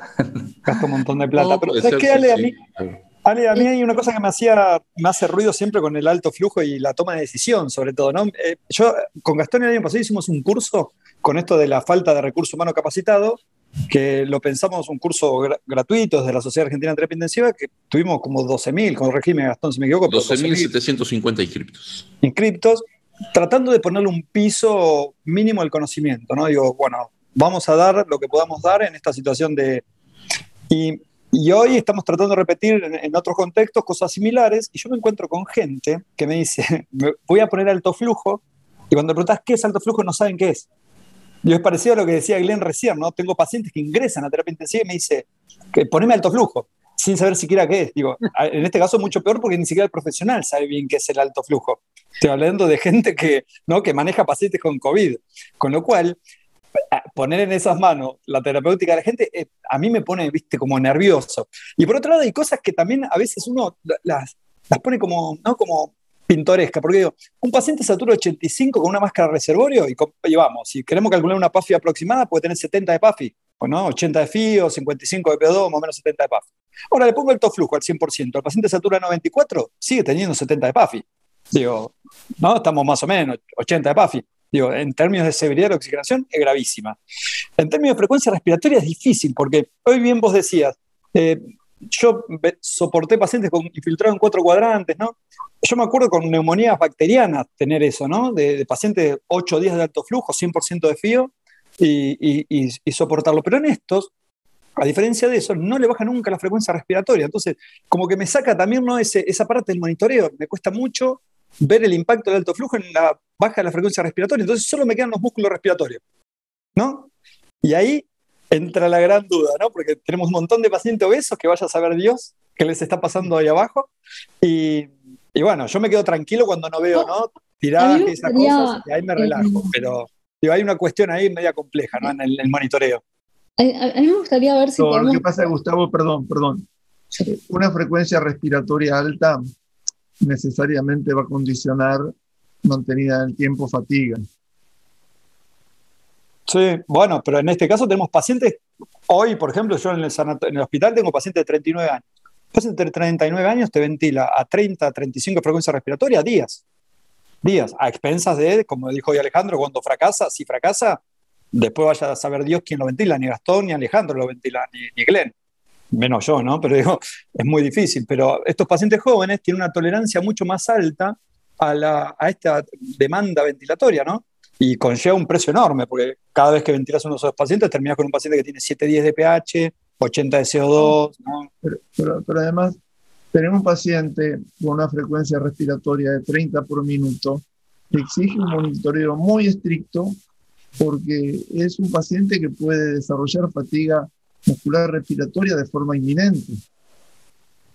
Gasta un montón de plata. No, Pero puede ¿sabes ser, qué, sí, Ale? sí. A mí hay una cosa que me hace ruido siempre con el alto flujo y la toma de decisión, sobre todo, ¿no? Yo con Gastón el año pasado hicimos un curso con esto de la falta de recurso humano capacitado, que lo pensamos un curso gratuito desde la Sociedad Argentina de Terapia Intensiva, que tuvimos como 12.000, corregime Gastón si me equivoco, pero 12.750 inscriptos. Inscriptos, tratando de ponerle un piso mínimo al conocimiento, ¿no? Digo, bueno, vamos a dar lo que podamos dar en esta situación de... Y hoy estamos tratando de repetir en otros contextos cosas similares y yo me encuentro con gente que me dice, voy a poner alto flujo y cuando preguntas qué es alto flujo no saben qué es. Y es parecido a lo que decía Glenn recién, ¿no? Tengo pacientes que ingresan a terapia intensiva y me dice, poneme alto flujo, sin saber siquiera qué es. Digo, en este caso mucho peor porque ni siquiera el profesional sabe bien qué es el alto flujo. Estoy hablando de gente que maneja pacientes con COVID. Con lo cual, poner en esas manos la terapéutica de la gente, a mí me pone, viste, como nervioso. Y por otro lado, hay cosas que también a veces uno las pone como, ¿no? Como pintoresca, porque digo, un paciente satura 85 con una máscara reservorio y vamos, si queremos calcular una PAFI aproximada, puede tener 70 de PAFI, o no, 80 de FIO, 55 de PO2, más o menos 70 de PAFI. Ahora le pongo alto flujo al 100%, el paciente satura 94, sigue teniendo 70 de PAFI. Digo, no, estamos más o menos 80 de PAFI. Digo, en términos de severidad de oxigenación es gravísima. En términos de frecuencia respiratoria es difícil, porque hoy bien vos decías, yo soporté pacientes infiltrados en 4 cuadrantes, ¿no? Yo me acuerdo con neumonías bacterianas tener eso, ¿no? De pacientes 8 días de alto flujo, 100% de FIO y soportarlo. Pero en estos, a diferencia de eso, no le baja nunca la frecuencia respiratoria. Entonces, como que me saca también, ¿no? esa parte del monitoreo. Me cuesta mucho ver el impacto del alto flujo en la baja de la frecuencia respiratoria. Entonces, solo me quedan los músculos respiratorios, ¿no? Y ahí entra la gran duda, ¿no? Porque tenemos un montón de pacientes obesos que vaya a saber Dios qué les está pasando ahí abajo. Y bueno, yo me quedo tranquilo cuando no veo, ¿no? Tiraje y esas cosas, y ahí me relajo. Pero digo, hay una cuestión ahí media compleja, ¿no? En el monitoreo. A mí me gustaría ver si podemos... Lo que pasa, Gustavo, perdón. Una frecuencia respiratoria alta necesariamente va a condicionar mantenida en el tiempo fatiga. Sí, bueno, pero en este caso tenemos pacientes, hoy por ejemplo, yo en el hospital tengo pacientes de 39 años. Paciente de 39 años te ventila a 30, 35 frecuencias respiratorias días, a expensas de, como dijo hoy Alejandro, cuando fracasa, si fracasa, después vaya a saber Dios quién lo ventila, ni Gastón ni Alejandro lo ventila, ni Glenn, menos yo, ¿no? Pero digo, es muy difícil. Pero estos pacientes jóvenes tienen una tolerancia mucho más alta a esta demanda ventilatoria, ¿no? Y conlleva un precio enorme, porque cada vez que ventilas uno de esos pacientes, terminas con un paciente que tiene 7-10 de pH, 80 de CO2, ¿no? Pero además, tener un paciente con una frecuencia respiratoria de 30 por minuto exige un monitoreo muy estricto, porque es un paciente que puede desarrollar fatiga muscular respiratoria de forma inminente.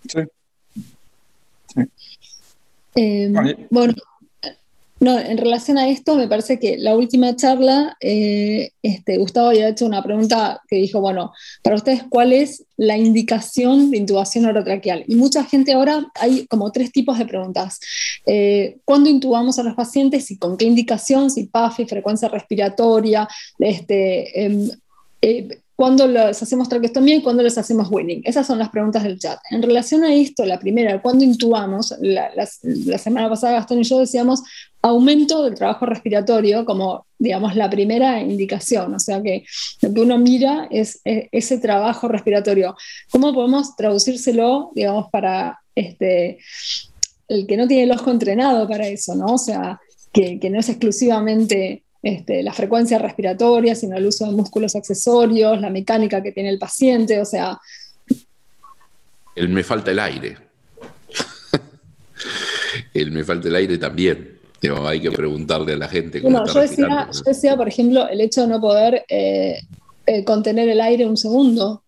Sí. Bueno, no, en relación a esto, me parece que la última charla, Gustavo había hecho una pregunta que dijo, bueno, para ustedes, ¿cuál es la indicación de intubación orotraqueal? Y mucha gente ahora, hay como 3 tipos de preguntas. ¿Cuándo intubamos a los pacientes y con qué indicación? Si PAFI, frecuencia respiratoria, ¿cuándo les hacemos traqueostomía y cuándo les hacemos weaning? Esas son las preguntas del chat. En relación a esto, la primera, ¿cuándo intubamos? La semana pasada Gastón y yo decíamos aumento del trabajo respiratorio como, digamos, la primera indicación. O sea que lo que uno mira es ese trabajo respiratorio. ¿Cómo podemos traducírselo, digamos, para el que no tiene el ojo entrenado para eso, ¿no? O sea, que no es exclusivamente la frecuencia respiratoria, sino el uso de músculos accesorios, la mecánica que tiene el paciente, o sea... Me falta el aire. Me falta el aire también. Digo, hay que preguntarle a la gente cómo yo decía, por ejemplo, el hecho de no poder contener el aire un segundo.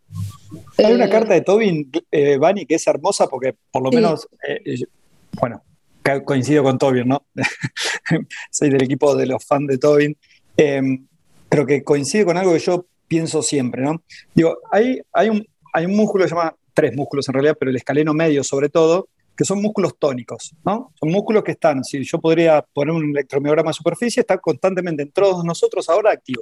Hay una carta de Tobin, Vani, que es hermosa porque por lo menos, bueno, coincido con Tobin, ¿no? Soy del equipo de los fans de Tobin, pero que coincide con algo que yo pienso siempre, ¿no? Digo, hay un músculo que se llama, 3 músculos en realidad, pero el escaleno medio sobre todo, que son músculos tónicos, ¿no? Son músculos que están, si yo podría poner un electromiograma de superficie, está constantemente en todos nosotros ahora activo.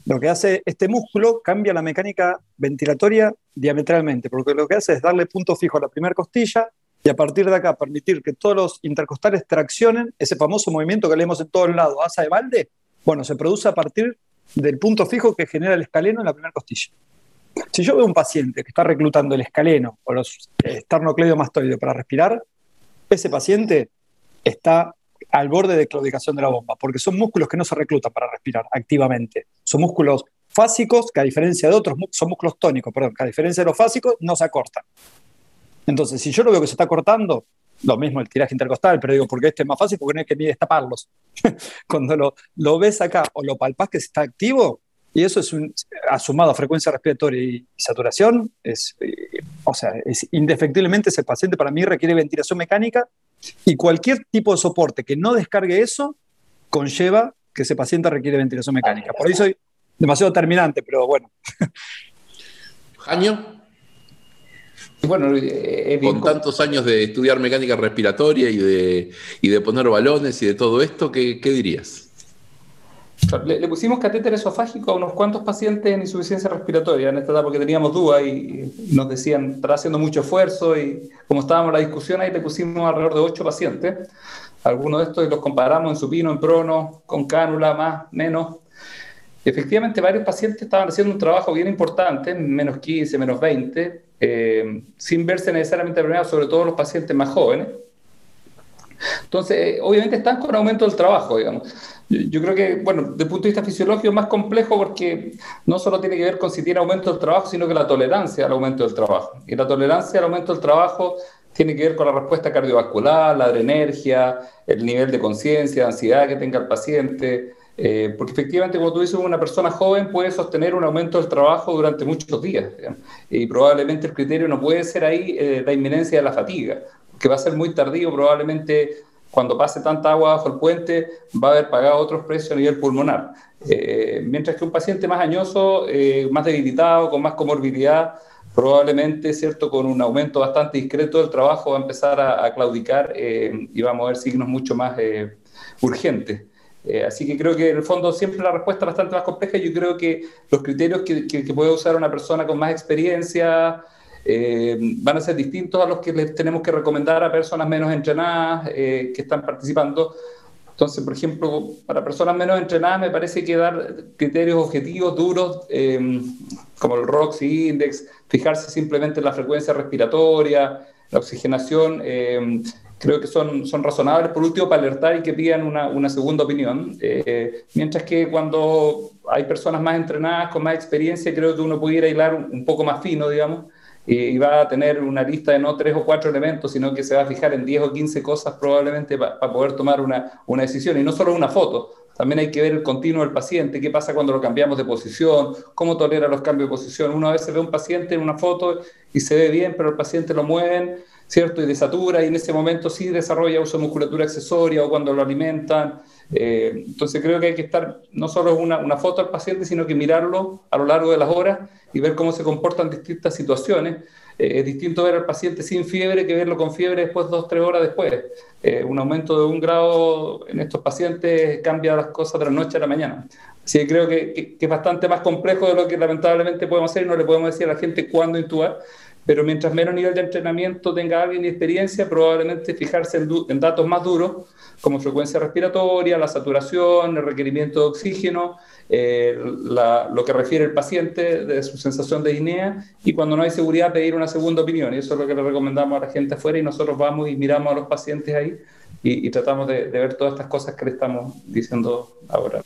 Lo que hace este músculo cambia la mecánica ventilatoria diametralmente, porque lo que hace es darle punto fijo a la primera costilla y a partir de acá permitir que todos los intercostales traccionen, ese famoso movimiento que leemos en todos lados, asa de balde, bueno, se produce a partir del punto fijo que genera el escaleno en la primera costilla. Si yo veo un paciente que está reclutando el escaleno o los esternocleidomastoides para respirar, ese paciente está al borde de claudicación de la bomba, porque son músculos que no se reclutan para respirar activamente. Son músculos fásicos que a diferencia de otros, son músculos tónicos, perdón, que a diferencia de los fásicos no se acortan. Entonces, si yo lo veo que se está cortando, lo mismo el tiraje intercostal, pero digo, porque es más fácil, porque no hay que ni destaparlos. Cuando lo ves acá o lo palpás que está activo, y eso es sumado a frecuencia respiratoria y saturación, es indefectiblemente ese paciente para mí requiere ventilación mecánica y cualquier tipo de soporte que no descargue eso conlleva que ese paciente requiere ventilación mecánica. Por ahí soy demasiado terminante, pero bueno. ¿Jaño? Bueno, con tantos años de estudiar mecánica respiratoria y de poner balones y de todo esto, ¿qué dirías? Le pusimos catéter esofágico a unos cuantos pacientes en insuficiencia respiratoria en esta etapa porque teníamos dudas y nos decían, estará haciendo mucho esfuerzo y como estábamos en la discusión ahí le pusimos alrededor de 8 pacientes. Algunos de estos los comparamos en supino, en prono, con cánula, más, menos. Efectivamente, varios pacientes estaban haciendo un trabajo bien importante, menos 15, menos 20, sin verse necesariamente premiados, sobre todo los pacientes más jóvenes. Entonces, obviamente están con aumento del trabajo, digamos. Yo creo que, bueno, desde el punto de vista fisiológico es más complejo porque no solo tiene que ver con si tiene aumento del trabajo, sino que la tolerancia al aumento del trabajo. Y la tolerancia al aumento del trabajo tiene que ver con la respuesta cardiovascular, la adrenergia, el nivel de conciencia, de ansiedad que tenga el paciente. Porque efectivamente, como tú dices, una persona joven puede sostener un aumento del trabajo durante muchos días, digamos, y probablemente el criterio no puede ser ahí la inminencia de la fatiga, que va a ser muy tardío, probablemente cuando pase tanta agua bajo el puente va a haber pagado otros precios a nivel pulmonar, mientras que un paciente más añoso, más debilitado, con más comorbilidad, probablemente, ¿cierto?, con un aumento bastante discreto del trabajo va a empezar a claudicar y vamos a ver signos mucho más urgentes. Así que creo que en el fondo siempre la respuesta es bastante más compleja. Yo creo que los criterios que puede usar una persona con más experiencia van a ser distintos a los que les tenemos que recomendar a personas menos entrenadas que están participando. Entonces, por ejemplo, para personas menos entrenadas me parece que dar criterios objetivos, duros, como el Roxy Index, fijarse simplemente en la frecuencia respiratoria, la oxigenación, creo que son razonables, por último, para alertar y que pidan una segunda opinión. Mientras que cuando hay personas más entrenadas, con más experiencia, creo que uno pudiera hilar un poco más fino, digamos, y va a tener una lista de no 3 o 4 elementos, sino que se va a fijar en 10 o 15 cosas probablemente para poder tomar una decisión, y no solo una foto. También hay que ver el continuo del paciente, qué pasa cuando lo cambiamos de posición, cómo tolera los cambios de posición. Uno a veces ve a un paciente en una foto y se ve bien, pero el paciente lo mueven, ¿cierto? Y desatura, y en ese momento sí desarrolla uso de musculatura accesoria o cuando lo alimentan. Entonces creo que hay que estar, no solo una foto al paciente, sino que mirarlo a lo largo de las horas y ver cómo se comportan distintas situaciones. Es distinto ver al paciente sin fiebre que verlo con fiebre después 2-3 horas después. Un aumento de 1 grado en estos pacientes cambia las cosas de la noche a la mañana. Así que creo que es bastante más complejo de lo que lamentablemente podemos hacer, y no le podemos decir a la gente cuándo intubar, pero mientras menos nivel de entrenamiento tenga alguien y experiencia, probablemente fijarse en datos más duros, como frecuencia respiratoria, la saturación, el requerimiento de oxígeno, lo que refiere el paciente de su sensación de disnea, y cuando no hay seguridad pedir una segunda opinión, y eso es lo que le recomendamos a la gente afuera, y nosotros vamos y miramos a los pacientes ahí y tratamos de ver todas estas cosas que le estamos diciendo ahora.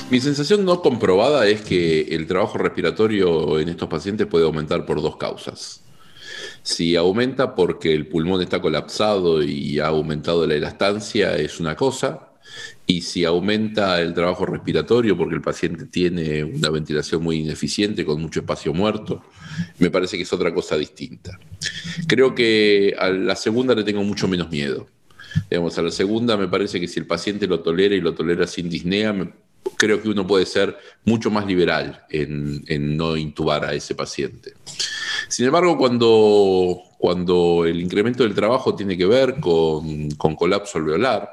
Mi sensación no comprobada es que el trabajo respiratorio en estos pacientes puede aumentar por 2 causas. Si aumenta porque el pulmón está colapsado y ha aumentado la elastancia, es una cosa. Y si aumenta el trabajo respiratorio porque el paciente tiene una ventilación muy ineficiente con mucho espacio muerto, me parece que es otra cosa distinta. Creo que a la segunda le tengo mucho menos miedo. Digamos, a la segunda me parece que si el paciente lo tolera y lo tolera sin disnea, creo que uno puede ser mucho más liberal en no intubar a ese paciente. Sin embargo, cuando el incremento del trabajo tiene que ver con colapso alveolar,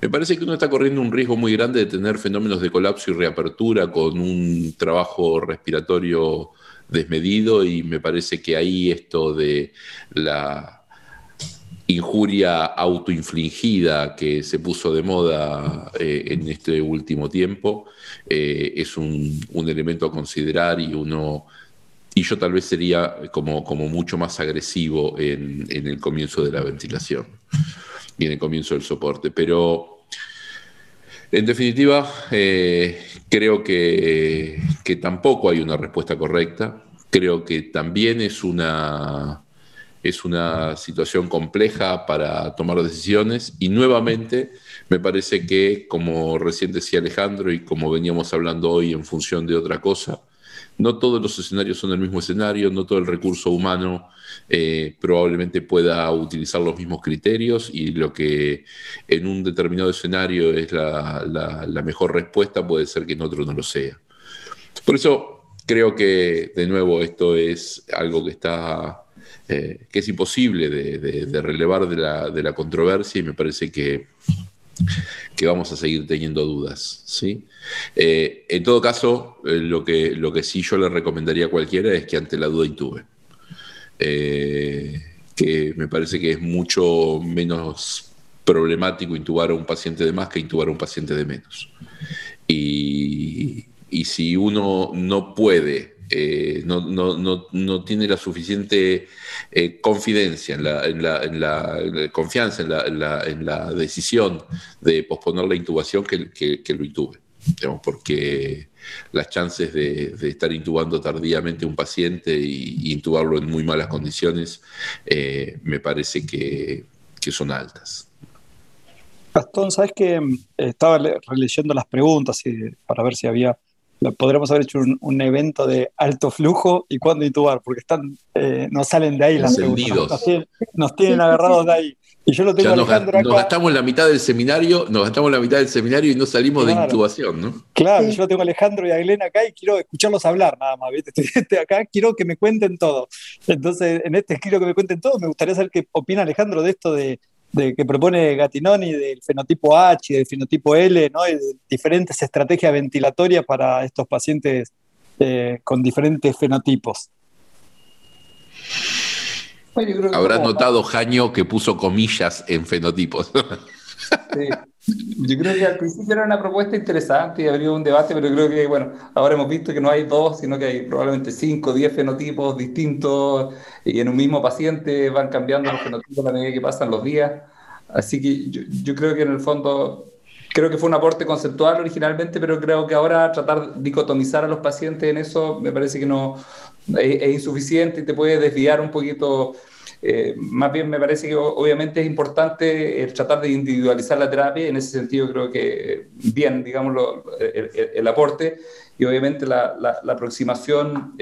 me parece que uno está corriendo un riesgo muy grande de tener fenómenos de colapso y reapertura con un trabajo respiratorio desmedido, y me parece que ahí esto de la injuria autoinfligida que se puso de moda en este último tiempo es un elemento a considerar, y yo tal vez sería como mucho más agresivo en el comienzo de la ventilación y en el comienzo del soporte. Pero en definitiva creo que tampoco hay una respuesta correcta. Creo que también es una situación compleja para tomar decisiones, y nuevamente me parece que, como recién decía Alejandro y como veníamos hablando hoy en función de otra cosa, no todos los escenarios son el mismo escenario, no todo el recurso humano probablemente pueda utilizar los mismos criterios, y lo que en un determinado escenario es la mejor respuesta puede ser que en otro no lo sea. Por eso creo que, de nuevo, esto es algo que es imposible de relevar de la controversia, y me parece que vamos a seguir teniendo dudas, ¿sí? En todo caso, lo que sí yo le recomendaría a cualquiera es que ante la duda intube, que me parece que es mucho menos problemático intubar a un paciente de más que intubar a un paciente de menos. Y si uno no puede, no tiene la suficiente confianza en la decisión de posponer la intubación, que lo intube. digamos, porque las chances de estar intubando tardíamente a un paciente y intubarlo en muy malas condiciones me parece que son altas. Gastón, ¿sabes qué? Estaba releyendo las preguntas para ver si podríamos haber hecho un evento de alto flujo y cuándo intubar, porque no salen de ahí las preguntas, nos tienen agarrados de ahí. Y yo lo tengo ya Alejandro acá. Nos gastamos la mitad del seminario y no salimos de intubación, ¿no? Claro, sí. Yo lo tengo a Alejandro y a Elena acá y quiero escucharlos hablar nada más, ¿viste? Estoy acá, quiero que me cuenten todo. Entonces, quiero que me cuenten todo, me gustaría saber qué opina Alejandro de esto de que propone Gattinoni, del fenotipo H y del fenotipo L, ¿no? Y de diferentes estrategias ventilatorias para estos pacientes con diferentes fenotipos. Habrás notado, Jaño, que puso comillas en fenotipos. Sí. Yo creo que al principio era una propuesta interesante y abrió un debate, pero creo que, bueno, ahora hemos visto que no hay 2, sino que hay probablemente 5 o 10 fenotipos distintos y en un mismo paciente van cambiando los fenotipos a medida que pasan los días. Así que yo creo que en el fondo, creo que fue un aporte conceptual originalmente, pero creo que ahora tratar de dicotomizar a los pacientes en eso me parece que no es insuficiente y te puede desviar un poquito. Más bien me parece que obviamente es importante tratar de individualizar la terapia, y en ese sentido creo que bien, digámoslo, el aporte y obviamente la aproximación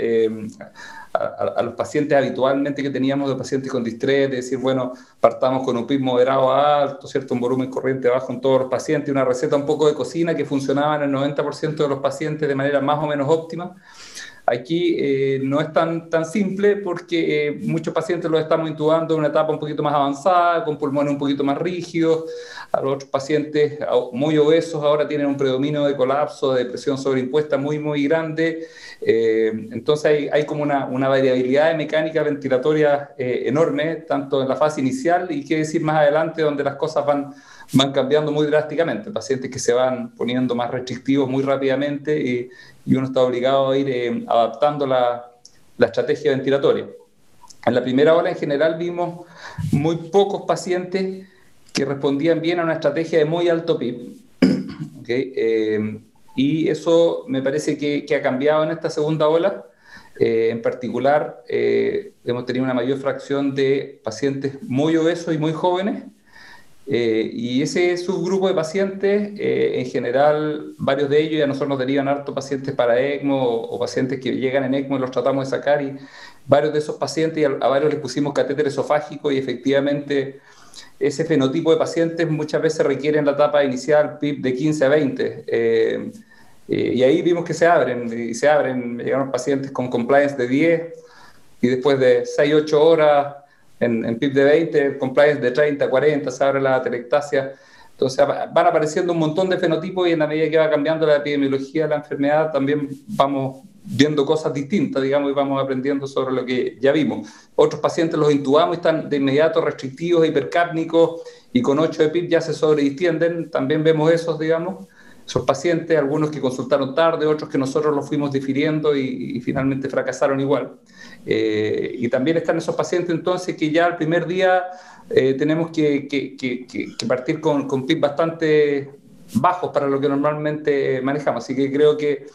a los pacientes habitualmente que teníamos, de pacientes con distrés, de decir, bueno, partamos con un PIB moderado a alto, ¿cierto? Un volumen corriente bajo en todos los pacientes, una receta un poco de cocina que funcionaba en el 90% de los pacientes de manera más o menos óptima. Aquí no es tan simple porque muchos pacientes los estamos intubando en una etapa un poquito más avanzada, con pulmones un poquito más rígidos. A los otros pacientes muy obesos ahora tienen un predominio de colapso, de presión sobreimpuesta muy, muy grande. Entonces hay como una variabilidad de mecánica ventilatoria enorme, tanto en la fase inicial y qué decir más adelante, donde las cosas van cambiando muy drásticamente. Pacientes que se van poniendo más restrictivos muy rápidamente y uno está obligado a ir adaptando la estrategia ventilatoria. En la primera ola, en general, vimos muy pocos pacientes que respondían bien a una estrategia de muy alto PIB. ¿Okay? Y eso me parece que ha cambiado en esta segunda ola. En particular, hemos tenido una mayor fracción de pacientes muy obesos y muy jóvenes. Y ese subgrupo de pacientes, en general, varios de ellos, y a nosotros nos derivan harto pacientes para ECMO o pacientes que llegan en ECMO y los tratamos de sacar, y varios de esos pacientes, a varios les pusimos catéter esofágico y efectivamente ese fenotipo de pacientes muchas veces requieren la etapa inicial PIB de 15 a 20. Y ahí vimos que se abren, llegaron pacientes con compliance de 10 y después de 6-8 horas en PIB de 20, compliance de 30, 40, se abre la atelectasia. Entonces van apareciendo un montón de fenotipos y en la medida que va cambiando la epidemiología de la enfermedad también vamos viendo cosas distintas, digamos, y vamos aprendiendo sobre lo que ya vimos. Otros pacientes los intubamos y están de inmediato restrictivos, hipercápnicos y con 8 de PIB ya se sobredistienden. También vemos esos, digamos, esos pacientes, algunos que consultaron tarde, otros que nosotros los fuimos difiriendo y finalmente fracasaron igual. Y también están esos pacientes entonces que ya al primer día tenemos que partir con PIB bastante bajos para lo que normalmente manejamos. Así que creo que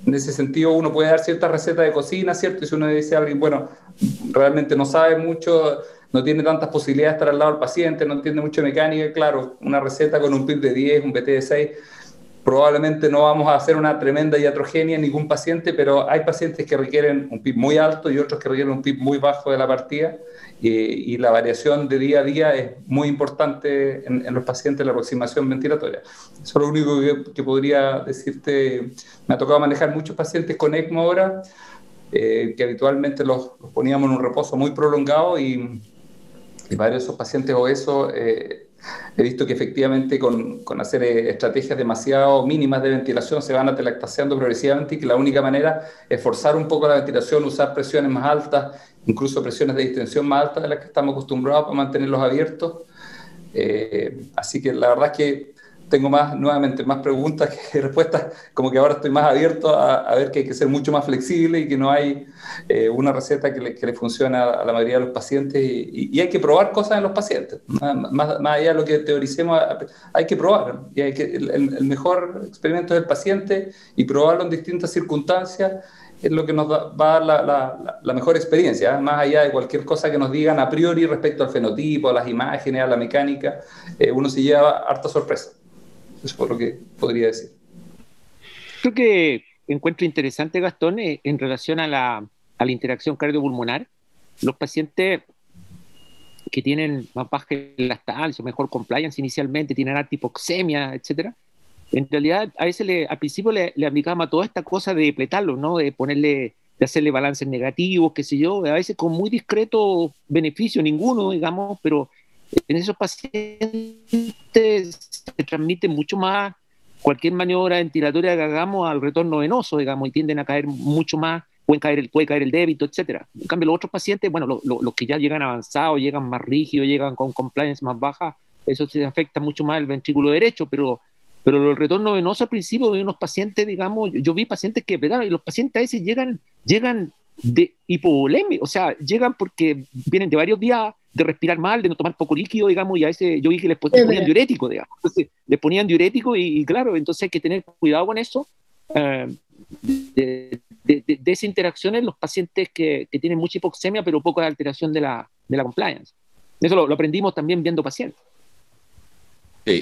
en ese sentido uno puede dar cierta receta de cocina, ¿cierto? Y si uno dice a alguien, bueno, realmente no sabe mucho, no tiene tantas posibilidades de estar al lado del paciente, no entiende mucho de mecánica, claro, una receta con un PIB de 10, un PT de 6, probablemente no vamos a hacer una tremenda iatrogenia en ningún paciente, pero hay pacientes que requieren un PIB muy alto y otros que requieren un PIB muy bajo de la partida, y la variación de día a día es muy importante en los pacientes, la aproximación ventilatoria. Eso es lo único que podría decirte. Me ha tocado manejar muchos pacientes con ECMO ahora, que habitualmente los poníamos en un reposo muy prolongado y varios de esos pacientes obesos he visto que efectivamente con hacer estrategias demasiado mínimas de ventilación se van atelectaseando progresivamente y que la única manera es forzar un poco la ventilación, usar presiones más altas, incluso presiones de distensión más altas de las que estamos acostumbrados para mantenerlos abiertos. Así que la verdad es que tengo nuevamente más preguntas que respuestas, como que ahora estoy más abierto a ver que hay que ser mucho más flexible y que no hay una receta que le funcione a la mayoría de los pacientes y hay que probar cosas en los pacientes. Más allá de lo que teoricemos, hay que probar. Y el mejor experimento es el paciente y probarlo en distintas circunstancias es lo que nos va a dar la mejor experiencia, más allá de cualquier cosa que nos digan a priori respecto al fenotipo, a las imágenes, a la mecánica, uno se lleva harta sorpresa. Eso es lo que podría decir. Creo que encuentro interesante, Gastón, en relación a la interacción cardiopulmonar. Los pacientes que tienen más baja elastancia, mejor compliance inicialmente, tienen alta hipoxemia, etcétera, en realidad a veces al principio le aplicamos toda esta cosa de pletarlo, ¿no? De hacerle balances negativos, qué sé yo, a veces con muy discreto beneficio, ninguno, digamos, pero en esos pacientes se transmite mucho más cualquier maniobra ventilatoria que hagamos al retorno venoso, digamos, y tienden a caer mucho más, puede caer el débito, etcétera. En cambio, los otros pacientes, bueno, los que ya llegan avanzados, llegan más rígidos, llegan con compliance más baja, eso se afecta mucho más el ventrículo derecho, pero el retorno venoso al principio de unos pacientes, digamos, yo vi pacientes que pegaron y los pacientes a veces llegan de hipovolemia, o sea, llegan porque vienen de varios días de respirar mal, de no tomar poco líquido, digamos, y a veces yo vi que les ponían diurético, digamos. Entonces, les ponían diurético y claro, entonces hay que tener cuidado con eso, de esas interacciones los pacientes que tienen mucha hipoxemia pero poca alteración de la compliance. Eso lo aprendimos también viendo pacientes.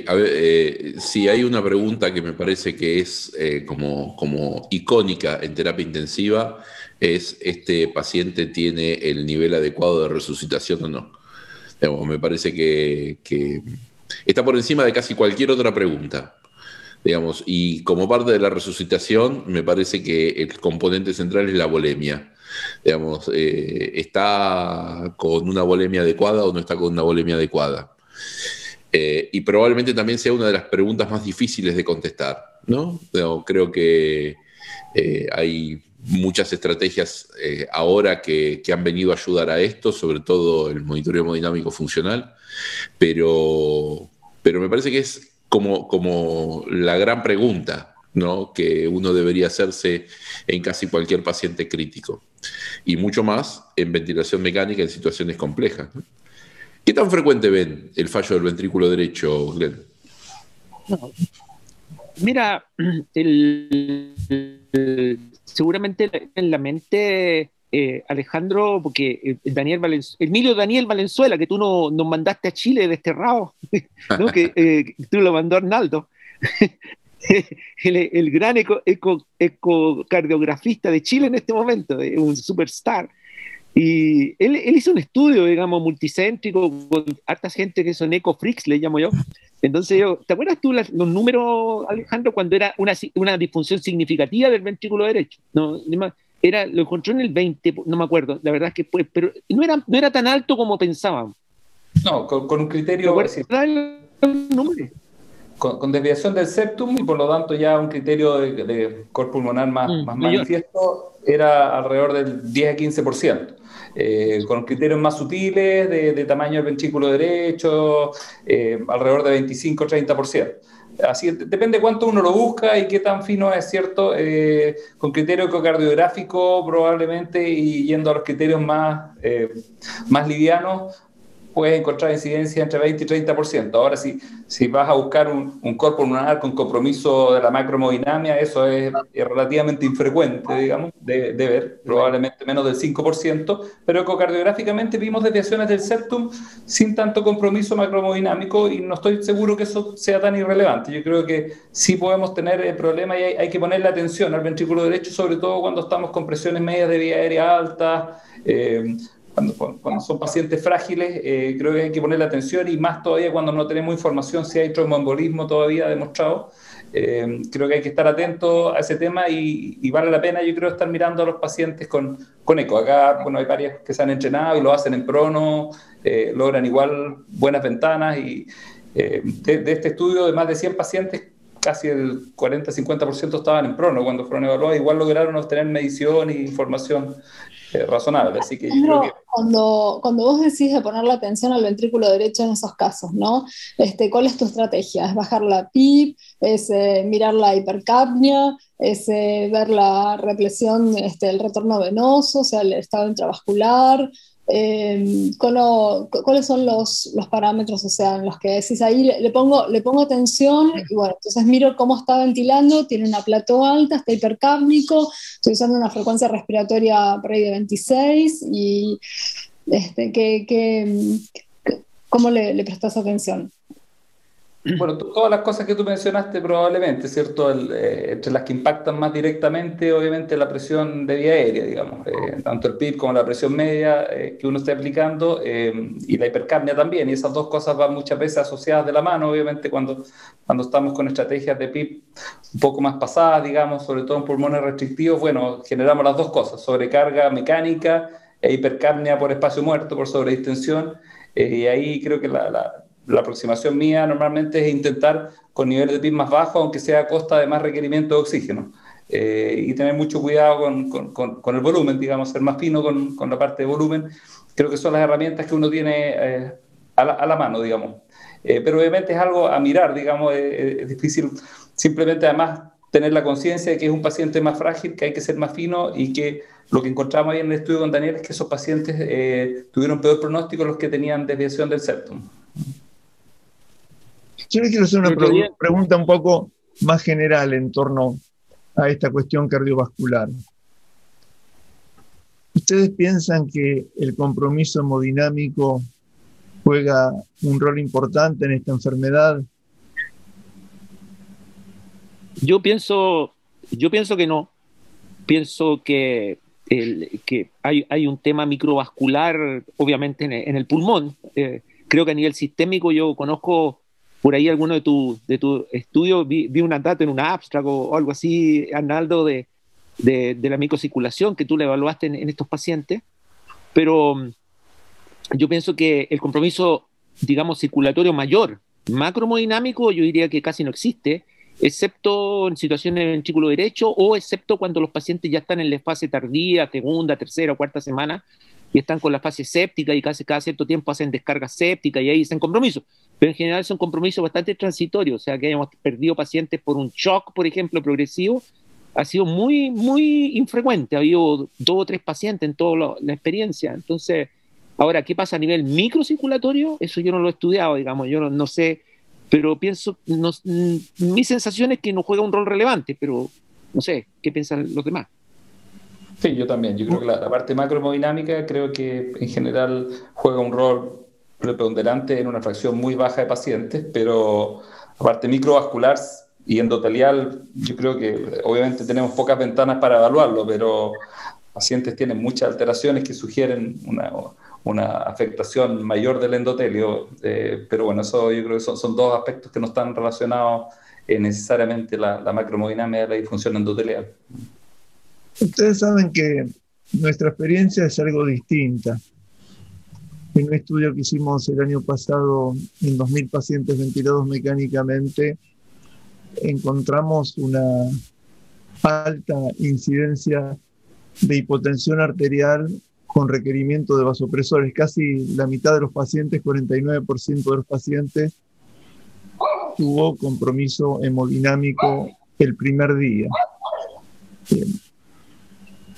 A ver, si hay una pregunta que me parece que es como icónica en terapia intensiva, es ¿este paciente tiene el nivel adecuado de resucitación o no? Digamos, me parece que está por encima de casi cualquier otra pregunta. Digamos, y como parte de la resucitación, me parece que el componente central es la volemia. Digamos, ¿está con una volemia adecuada o no está con una volemia adecuada? Y probablemente también sea una de las preguntas más difíciles de contestar, ¿no? Creo que hay muchas estrategias ahora que han venido a ayudar a esto, sobre todo el monitoreo hemodinámico funcional, pero me parece que es como la gran pregunta, ¿no? Que uno debería hacerse en casi cualquier paciente crítico, y mucho más en ventilación mecánica en situaciones complejas, ¿no? ¿Qué tan frecuente ven el fallo del ventrículo derecho, Glenn? Mira, seguramente en la mente, Alejandro, porque Emilio Daniel Valenzuela, que tú nos mandaste a Chile desterrado, ¿no? que tú lo mandó Arnaldo, el gran ecocardiografista de Chile en este momento, un superstar. Y él hizo un estudio, digamos, multicéntrico con harta gente que son eco-freaks, le llamo yo. Entonces, ¿te acuerdas tú los números, Alejandro, cuando era una disfunción significativa del ventrículo derecho? No, lo encontró en el 20, no me acuerdo, la verdad es que fue, pero no era tan alto como pensábamos. No, con un criterio... Con desviación del septum y por lo tanto ya un criterio de core pulmonar más manifiesto era alrededor del 10 a 15%. Con criterios más sutiles de tamaño del ventrículo derecho, alrededor de 25-30%. Así depende cuánto uno lo busca y qué tan fino es, ¿cierto? Con criterio ecocardiográfico probablemente, y yendo a los criterios más livianos, puedes encontrar incidencia entre 20 y 30%. Ahora, si vas a buscar un core pulmonar con compromiso de la macrohemodinamia, eso es relativamente infrecuente, digamos, de ver, probablemente menos del 5%, pero ecocardiográficamente vimos desviaciones del septum sin tanto compromiso macrohemodinámico y no estoy seguro que eso sea tan irrelevante. Yo creo que sí podemos tener el problema y hay que ponerle atención al ventrículo derecho, sobre todo cuando estamos con presiones medias de vía aérea altas, cuando son pacientes frágiles, creo que hay que ponerle atención, y más todavía cuando no tenemos información si hay tromboembolismo todavía demostrado. Creo que hay que estar atento a ese tema y vale la pena, yo creo, estar mirando a los pacientes con eco. Acá, bueno, hay varias que se han entrenado y lo hacen en prono, logran igual buenas ventanas, y de este estudio de más de 100 pacientes, casi el 40-50% estaban en prono cuando fueron evaluados, igual lograron obtener medición e información razonable. Así que yo creo que... Cuando vos decís de poner la atención al ventrículo derecho en esos casos, ¿no? ¿Cuál es tu estrategia? ¿Es bajar la PIB? ¿Es mirar la hipercapnia? ¿Es ver la represión, el retorno venoso, o sea, el estado intravascular? ¿Cuáles son los parámetros, o sea, en los que decís ahí le pongo atención y bueno, entonces miro cómo está ventilando, tiene una plató alta, está hipercápnico, estoy usando una frecuencia respiratoria por ahí de 26 y ¿cómo le prestas atención? Bueno, todas las cosas que tú mencionaste probablemente, ¿cierto? Entre las que impactan más directamente, obviamente, la presión de vía aérea, digamos, tanto el PIB como la presión media que uno está aplicando y la hipercapnia también, y esas dos cosas van muchas veces asociadas de la mano, obviamente, cuando estamos con estrategias de PIB un poco más pasadas, digamos, sobre todo en pulmones restrictivos, bueno, generamos las dos cosas, sobrecarga mecánica e hipercapnia por espacio muerto, por sobredistensión, y ahí creo que la aproximación mía normalmente es intentar con niveles de PIB más bajos, aunque sea a costa de más requerimiento de oxígeno. Y tener mucho cuidado con el volumen, digamos, ser más fino con la parte de volumen. Creo que son las herramientas que uno tiene a la mano, digamos. Pero obviamente es algo a mirar, digamos, es difícil simplemente además tener la conciencia de que es un paciente más frágil, que hay que ser más fino y que lo que encontramos ahí en el estudio con Daniel es que esos pacientes tuvieron peor pronóstico los que tenían desviación del septum. Yo le quiero hacer una pregunta un poco más general en torno a esta cuestión cardiovascular. ¿Ustedes piensan que el compromiso hemodinámico juega un rol importante en esta enfermedad? Yo pienso que no. Pienso que hay un tema microvascular, obviamente, en el pulmón. Creo que a nivel sistémico yo conozco por ahí alguno de tu estudios, vi un dato en una abstract o algo así, Arnaldo, de la microcirculación que tú le evaluaste en estos pacientes, pero yo pienso que el compromiso, digamos, circulatorio mayor, macrohemodinámico, yo diría que casi no existe, excepto en situaciones de ventrículo derecho o excepto cuando los pacientes ya están en la fase tardía, segunda, tercera o cuarta semana, y están con la fase séptica y casi cada cierto tiempo hacen descarga séptica y ahí hacen compromiso. Pero en general son compromisos bastante transitorios, o sea, que hayamos perdido pacientes por un shock, por ejemplo, progresivo, ha sido muy, muy infrecuente. Ha habido 2 o 3 pacientes en toda la experiencia. Entonces, ahora, ¿qué pasa a nivel microcirculatorio? Eso yo no lo he estudiado, digamos, yo no sé, pero pienso, mi sensación es que no juega un rol relevante, pero no sé, ¿qué piensan los demás? Sí, yo también. Yo creo que la parte macrohemodinámica creo que en general juega un rol preponderante en una fracción muy baja de pacientes, pero la parte microvascular y endotelial, yo creo que obviamente tenemos pocas ventanas para evaluarlo, pero pacientes tienen muchas alteraciones que sugieren una afectación mayor del endotelio, pero bueno, eso yo creo que son dos aspectos que no están relacionados necesariamente la macrohemodinámica de la disfunción endotelial. Ustedes saben que nuestra experiencia es algo distinta. En un estudio que hicimos el año pasado en 2.000 pacientes ventilados mecánicamente, encontramos una alta incidencia de hipotensión arterial con requerimiento de vasopresores. Casi la mitad de los pacientes, 49% de los pacientes, tuvo compromiso hemodinámico el primer día.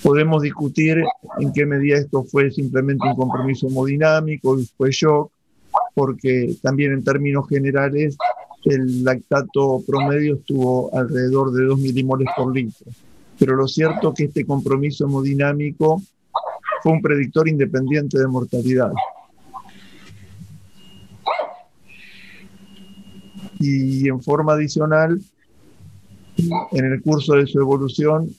Podemos discutir en qué medida esto fue simplemente un compromiso hemodinámico y fue shock, porque también en términos generales el lactato promedio estuvo alrededor de 2 milimoles por litro. Pero lo cierto es que este compromiso hemodinámico fue un predictor independiente de mortalidad. Y en forma adicional, en el curso de su evolución,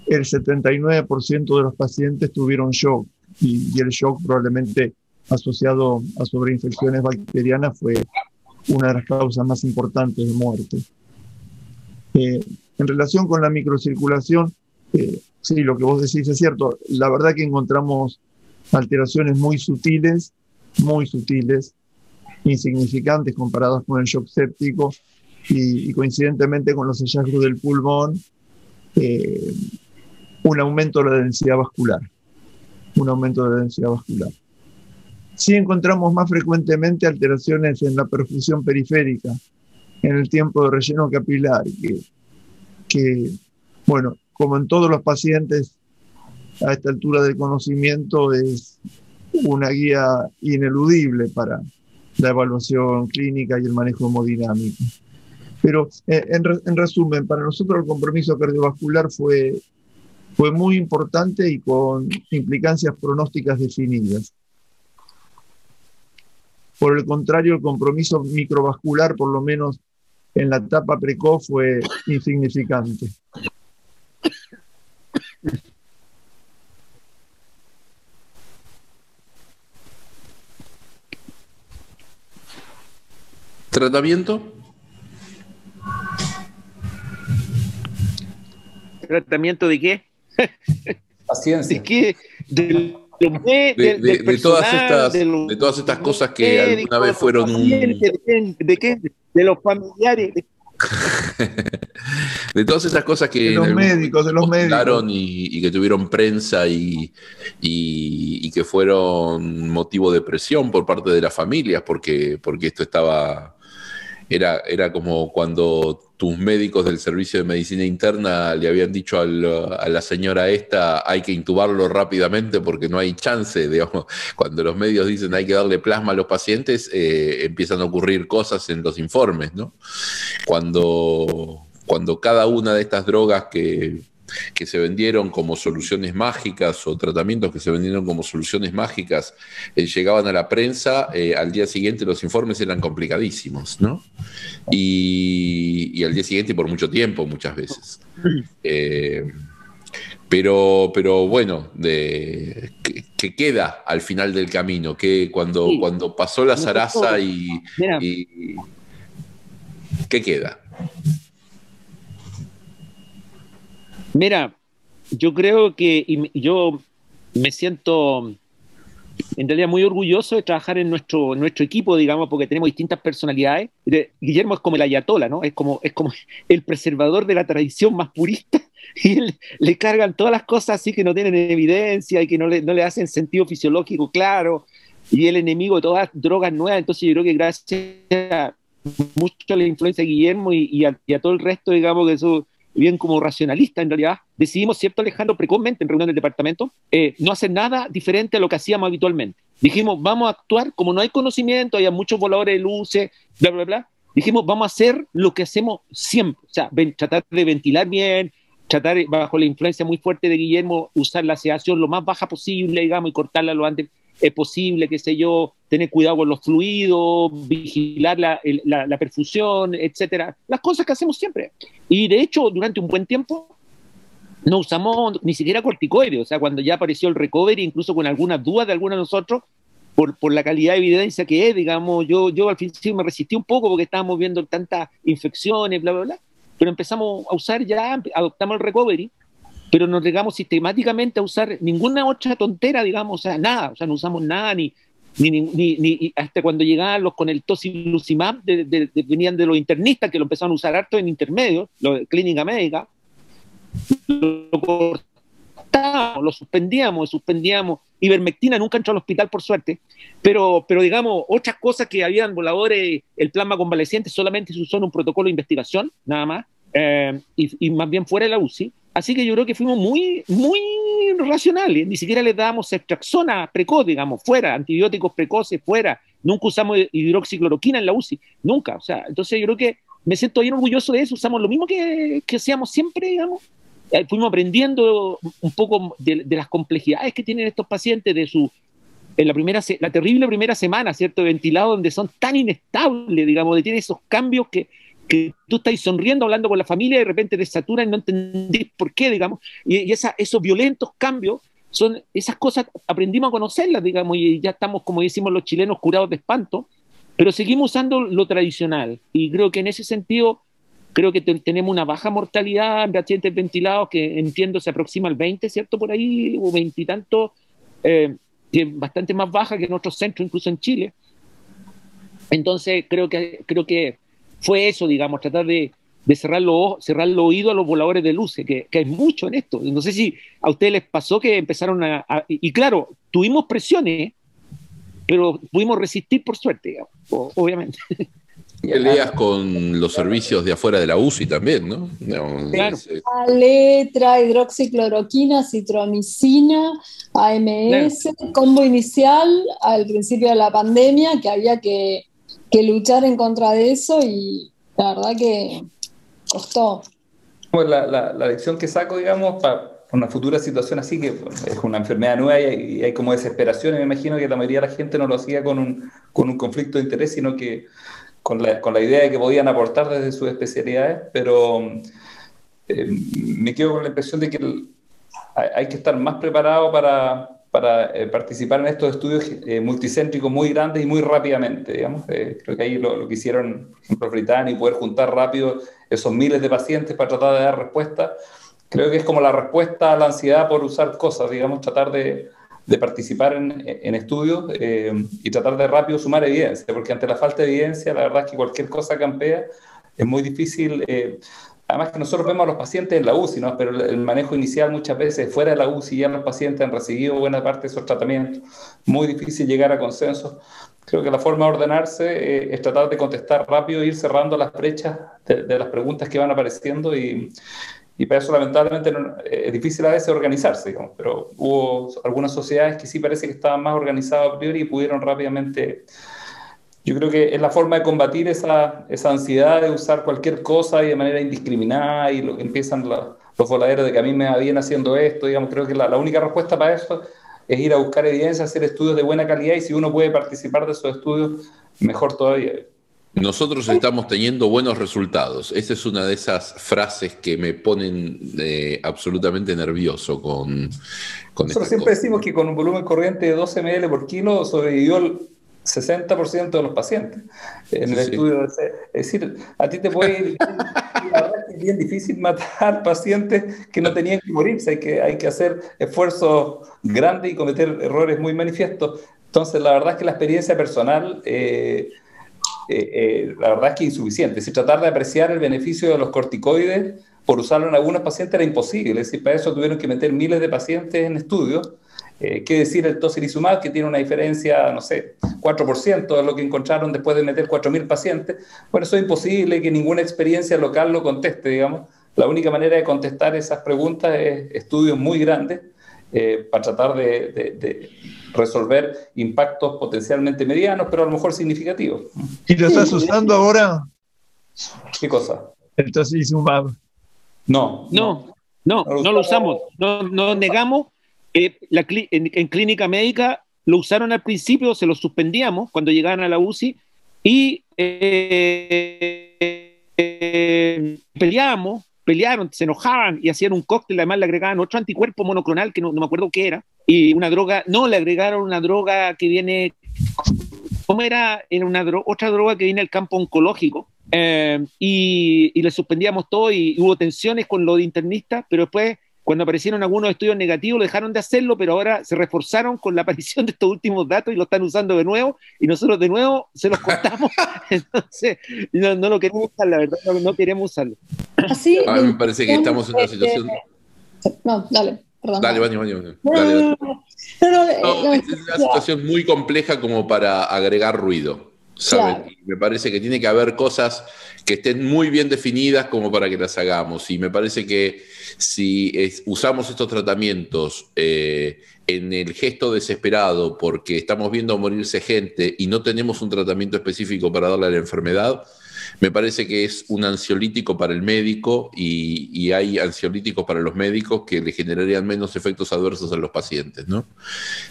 el 79% de los pacientes tuvieron shock, y el shock probablemente asociado a sobreinfecciones bacterianas fue una de las causas más importantes de muerte. En relación con la microcirculación, sí, lo que vos decís es cierto. La verdad que encontramos alteraciones muy sutiles, insignificantes comparadas con el shock séptico, y coincidentemente con los hallazgos del pulmón, un aumento de la densidad vascular. Un aumento de la densidad vascular. Sí encontramos más frecuentemente alteraciones en la perfusión periférica, en el tiempo de relleno capilar, que bueno, como en todos los pacientes a esta altura del conocimiento, es una guía ineludible para la evaluación clínica y el manejo hemodinámico. Pero en resumen, para nosotros el compromiso cardiovascular fue muy importante y con implicancias pronósticas definidas. Por el contrario, el compromiso microvascular, por lo menos en la etapa precoz, fue insignificante. ¿Tratamiento? ¿Tratamiento de qué? Paciencia. ¿De qué? De todas estas cosas que alguna vez fueron ¿De qué? De los familiares. De todas estas cosas que de los médicos y que tuvieron prensa y que fueron motivo de presión por parte de las familias, porque esto era como cuando tus médicos del servicio de medicina interna le habían dicho a la señora esta: hay que intubarlo rápidamente porque no hay chance, digamos. Cuando los medios dicen hay que darle plasma a los pacientes, empiezan a ocurrir cosas en los informes, ¿no? Cuando cada una de estas drogas que se vendieron como soluciones mágicas o tratamientos que se vendieron como soluciones mágicas llegaban a la prensa, al día siguiente los informes eran complicadísimos, ¿no? Y al día siguiente por mucho tiempo, muchas veces. Pero bueno, que queda al final del camino, que cuando pasó la zaraza ¿qué queda? Mira, yo creo que yo me siento en realidad muy orgulloso de trabajar en nuestro equipo, digamos, porque tenemos distintas personalidades. Guillermo es como el ayatola, ¿no? Es como el preservador de la tradición más purista, y le cargan todas las cosas así que no tienen evidencia y que no le hacen sentido fisiológico claro, y el enemigo de todas las drogas nuevas. Entonces yo creo que gracias mucho a la influencia de Guillermo y a todo el resto, digamos, que eso bien como racionalista en realidad, decidimos, ¿cierto, Alejandro?, precozmente en reunión del departamento, no hacer nada diferente a lo que hacíamos habitualmente. Dijimos, vamos a actuar, como no hay conocimiento, hay muchos voladores de luces, bla, bla, bla, dijimos, vamos a hacer lo que hacemos siempre, o sea, tratar de ventilar bien, tratar, bajo la influencia muy fuerte de Guillermo, usar la sedación lo más baja posible, digamos, y cortarla lo antes posible, qué sé yo, tener cuidado con los fluidos, vigilar la perfusión, etcétera. Las cosas que hacemos siempre. Y de hecho, durante un buen tiempo, no usamos ni siquiera corticoides. O sea, cuando ya apareció el recovery, incluso con algunas dudas de algunos de nosotros, por la calidad de evidencia que es, digamos, yo al principio me resistí un poco porque estábamos viendo tantas infecciones, bla, bla, bla. Pero empezamos a usar ya, adoptamos el recovery, pero nos negamos sistemáticamente a usar ninguna otra tontera, digamos, o sea, nada, o sea, no usamos nada, ni hasta cuando llegaban los con el tocilizumab, venían de los internistas, que lo empezaron a usar harto en intermedio, clínica médica, lo cortábamos, lo suspendíamos, ivermectina nunca entró al hospital, por suerte, pero digamos, otras cosas que habían voladores, el plasma convaleciente solamente se usó en un protocolo de investigación, nada más, y más bien fuera de la UCI. Así que yo creo que fuimos muy, muy racionales. Ni siquiera les dábamos ceftriaxona precoz, digamos, fuera, antibióticos precoces, fuera. Nunca usamos hidroxicloroquina en la UCI, nunca. O sea, entonces yo creo que me siento bien orgulloso de eso. Usamos lo mismo que hacíamos siempre, digamos. Fuimos aprendiendo un poco de las complejidades que tienen estos pacientes, en la terrible primera semana, ¿cierto?, de ventilado, donde son tan inestables, digamos, de tienen esos cambios que tú estás sonriendo, hablando con la familia, y de repente te saturan y no entendís por qué, digamos, y esos violentos cambios, son esas cosas, aprendimos a conocerlas, digamos, y ya estamos, como decimos los chilenos, curados de espanto, pero seguimos usando lo tradicional, y creo que en ese sentido, creo que tenemos una baja mortalidad en pacientes ventilados, que entiendo se aproxima al 20, ¿cierto?, por ahí, o 20 y tanto, que es bastante más baja que en otros centros, incluso en Chile. Entonces creo que fue eso, digamos, tratar de cerrar los oídos a los voladores de luces, que hay mucho en esto. No sé si a ustedes les pasó que empezaron y claro, tuvimos presiones, pero pudimos resistir por suerte, digamos, obviamente. Peleas con los servicios de afuera de la UCI también, ¿no? Claro. Letra, hidroxicloroquina, citromicina, AMS, claro. Combo inicial al principio de la pandemia, que había que luchar en contra de eso y la verdad que costó. Pues la lección que saco, digamos, para una futura situación así, que es una enfermedad nueva y hay como desesperación, y me imagino que la mayoría de la gente no lo hacía con un conflicto de interés, sino que con la idea de que podían aportar desde sus especialidades, pero me quedo con la impresión de que hay que estar más preparado para participar en estos estudios multicéntricos muy grandes y muy rápidamente, digamos. Creo que ahí lo que hicieron, por ejemplo, Britania, y poder juntar rápido esos miles de pacientes para tratar de dar respuesta, creo que es como la respuesta a la ansiedad por usar cosas, digamos, tratar de participar en estudios y tratar de rápido sumar evidencia, porque ante la falta de evidencia, la verdad es que cualquier cosa campea, es muy difícil. Además que nosotros vemos a los pacientes en la UCI, ¿no? Pero el manejo inicial muchas veces fuera de la UCI ya los pacientes han recibido buena parte de esos tratamientos. Muy difícil llegar a consenso. Creo que la forma de ordenarse es tratar de contestar rápido e ir cerrando las brechas de las preguntas que van apareciendo y para eso lamentablemente es difícil a veces organizarse, digamos, pero hubo algunas sociedades que sí parece que estaban más organizadas a priori y pudieron rápidamente. Yo creo que es la forma de combatir esa ansiedad de usar cualquier cosa y de manera indiscriminada, y empiezan los voladeros de que a mí me va bien haciendo esto, digamos. Creo que la única respuesta para eso es ir a buscar evidencia, hacer estudios de buena calidad, y si uno puede participar de esos estudios, mejor todavía. Nosotros estamos teniendo buenos resultados. Esa es una de esas frases que me ponen absolutamente nervioso con nosotros siempre decimos que con un volumen corriente de 12 ml por kilo sobrevivió el 60% de los pacientes en el estudio. Es decir, a ti te puede ir, la verdad es que es bien difícil matar pacientes que no tenían que morirse, hay que hacer esfuerzos grandes y cometer errores muy manifiestos. Entonces, la verdad es que la experiencia personal, la verdad es que es insuficiente. Es decir, tratar de apreciar el beneficio de los corticoides por usarlo en algunos pacientes era imposible. Es decir, para eso tuvieron que meter miles de pacientes en estudios. ¿Qué decir el tocilizumab, que tiene una diferencia, no sé, 4% de lo que encontraron después de meter 4.000 pacientes? Bueno, eso es imposible que ninguna experiencia local lo conteste, digamos. La única manera de contestar esas preguntas es estudios muy grandes para tratar de resolver impactos potencialmente medianos, pero a lo mejor significativos. ¿Y lo estás usando ahora? ¿Qué cosa? El tocilizumab. No lo usamos. No negamos. En clínica médica lo usaron al principio, se lo suspendíamos cuando llegaban a la UCI y pelearon, se enojaban y hacían un cóctel, además le agregaban otro anticuerpo monoclonal que no me acuerdo qué era, y una droga, le agregaron una droga que viene, ¿cómo era? Era otra droga que viene del campo oncológico, y le suspendíamos todo y hubo tensiones con los internistas, pero después cuando aparecieron algunos estudios negativos lo dejaron de hacerlo, pero ahora se reforzaron con la aparición de estos últimos datos y lo están usando de nuevo, y nosotros de nuevo se los contamos. Entonces no lo queremos usar, la verdad, no queremos usarlo. Así, a mí me parece que estamos en una situación... No, dale, perdón. Dale, Vani. Dale. Es una situación muy compleja como para agregar ruido, ¿saben? Claro. Me parece que tiene que haber cosas que estén muy bien definidas como para que las hagamos, y me parece que si usamos estos tratamientos en el gesto desesperado porque estamos viendo morirse gente y no tenemos un tratamiento específico para darle a la enfermedad, me parece que es un ansiolítico para el médico, y hay ansiolíticos para los médicos que le generarían menos efectos adversos a los pacientes, ¿no?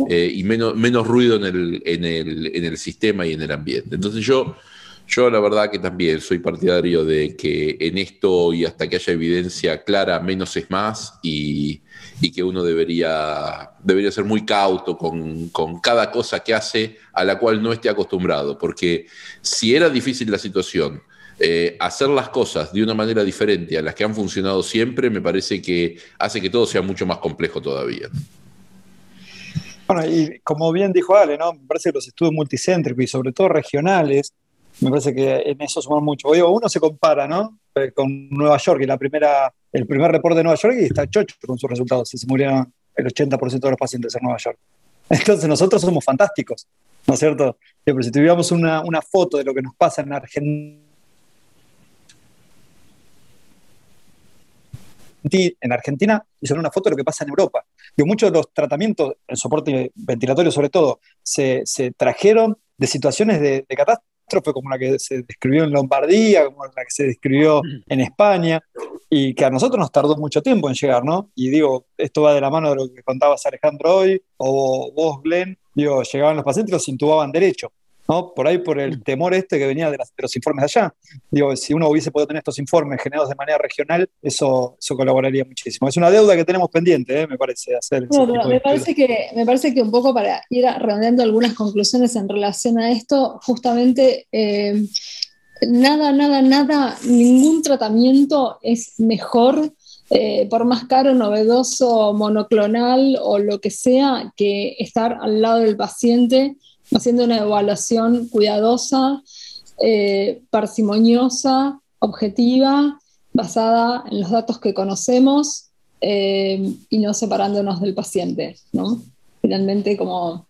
Y menos ruido en el sistema y en el ambiente. Entonces yo la verdad que también soy partidario de que en esto, y hasta que haya evidencia clara, menos es más, y que uno debería ser muy cauto con cada cosa que hace a la cual no esté acostumbrado, porque si era difícil la situación, hacer las cosas de una manera diferente a las que han funcionado siempre, me parece que hace que todo sea mucho más complejo todavía. Bueno, y como bien dijo Ale, ¿no? Me parece que los estudios multicéntricos y sobre todo regionales Me parece que en eso sumamos mucho. Digo, uno se compara, ¿no? Con Nueva York, y el primer reporte de Nueva York, y está chocho con sus resultados. Se murieron el 80% de los pacientes en Nueva York. Entonces nosotros somos fantásticos, ¿no es cierto? Pero si tuviéramos una foto de lo que nos pasa en Argentina, y sobre una foto de lo que pasa en Europa. Digo, muchos de los tratamientos, el soporte ventilatorio sobre todo, se trajeron de situaciones de catástrofe como la que se describió en Lombardía, como la que se describió en España, y que a nosotros nos tardó mucho tiempo en llegar, ¿no? Y digo, esto va de la mano de lo que contabas, Alejandro, hoy, o vos, Glenn, digo, llegaban los pacientes y los intubaban derecho, ¿no? Por ahí, por el temor que venía de los informes de allá. Digo, si uno hubiese podido tener estos informes generados de manera regional, eso colaboraría muchísimo. Es una deuda que tenemos pendiente, me parece, hacer ese tipo me parece que un poco para ir redondeando algunas conclusiones en relación a esto, justamente ningún tratamiento es mejor, por más caro, novedoso, monoclonal o lo que sea, que estar al lado del paciente haciendo una evaluación cuidadosa, parsimoniosa, objetiva, basada en los datos que conocemos, y no separándonos del paciente, ¿no? Finalmente, como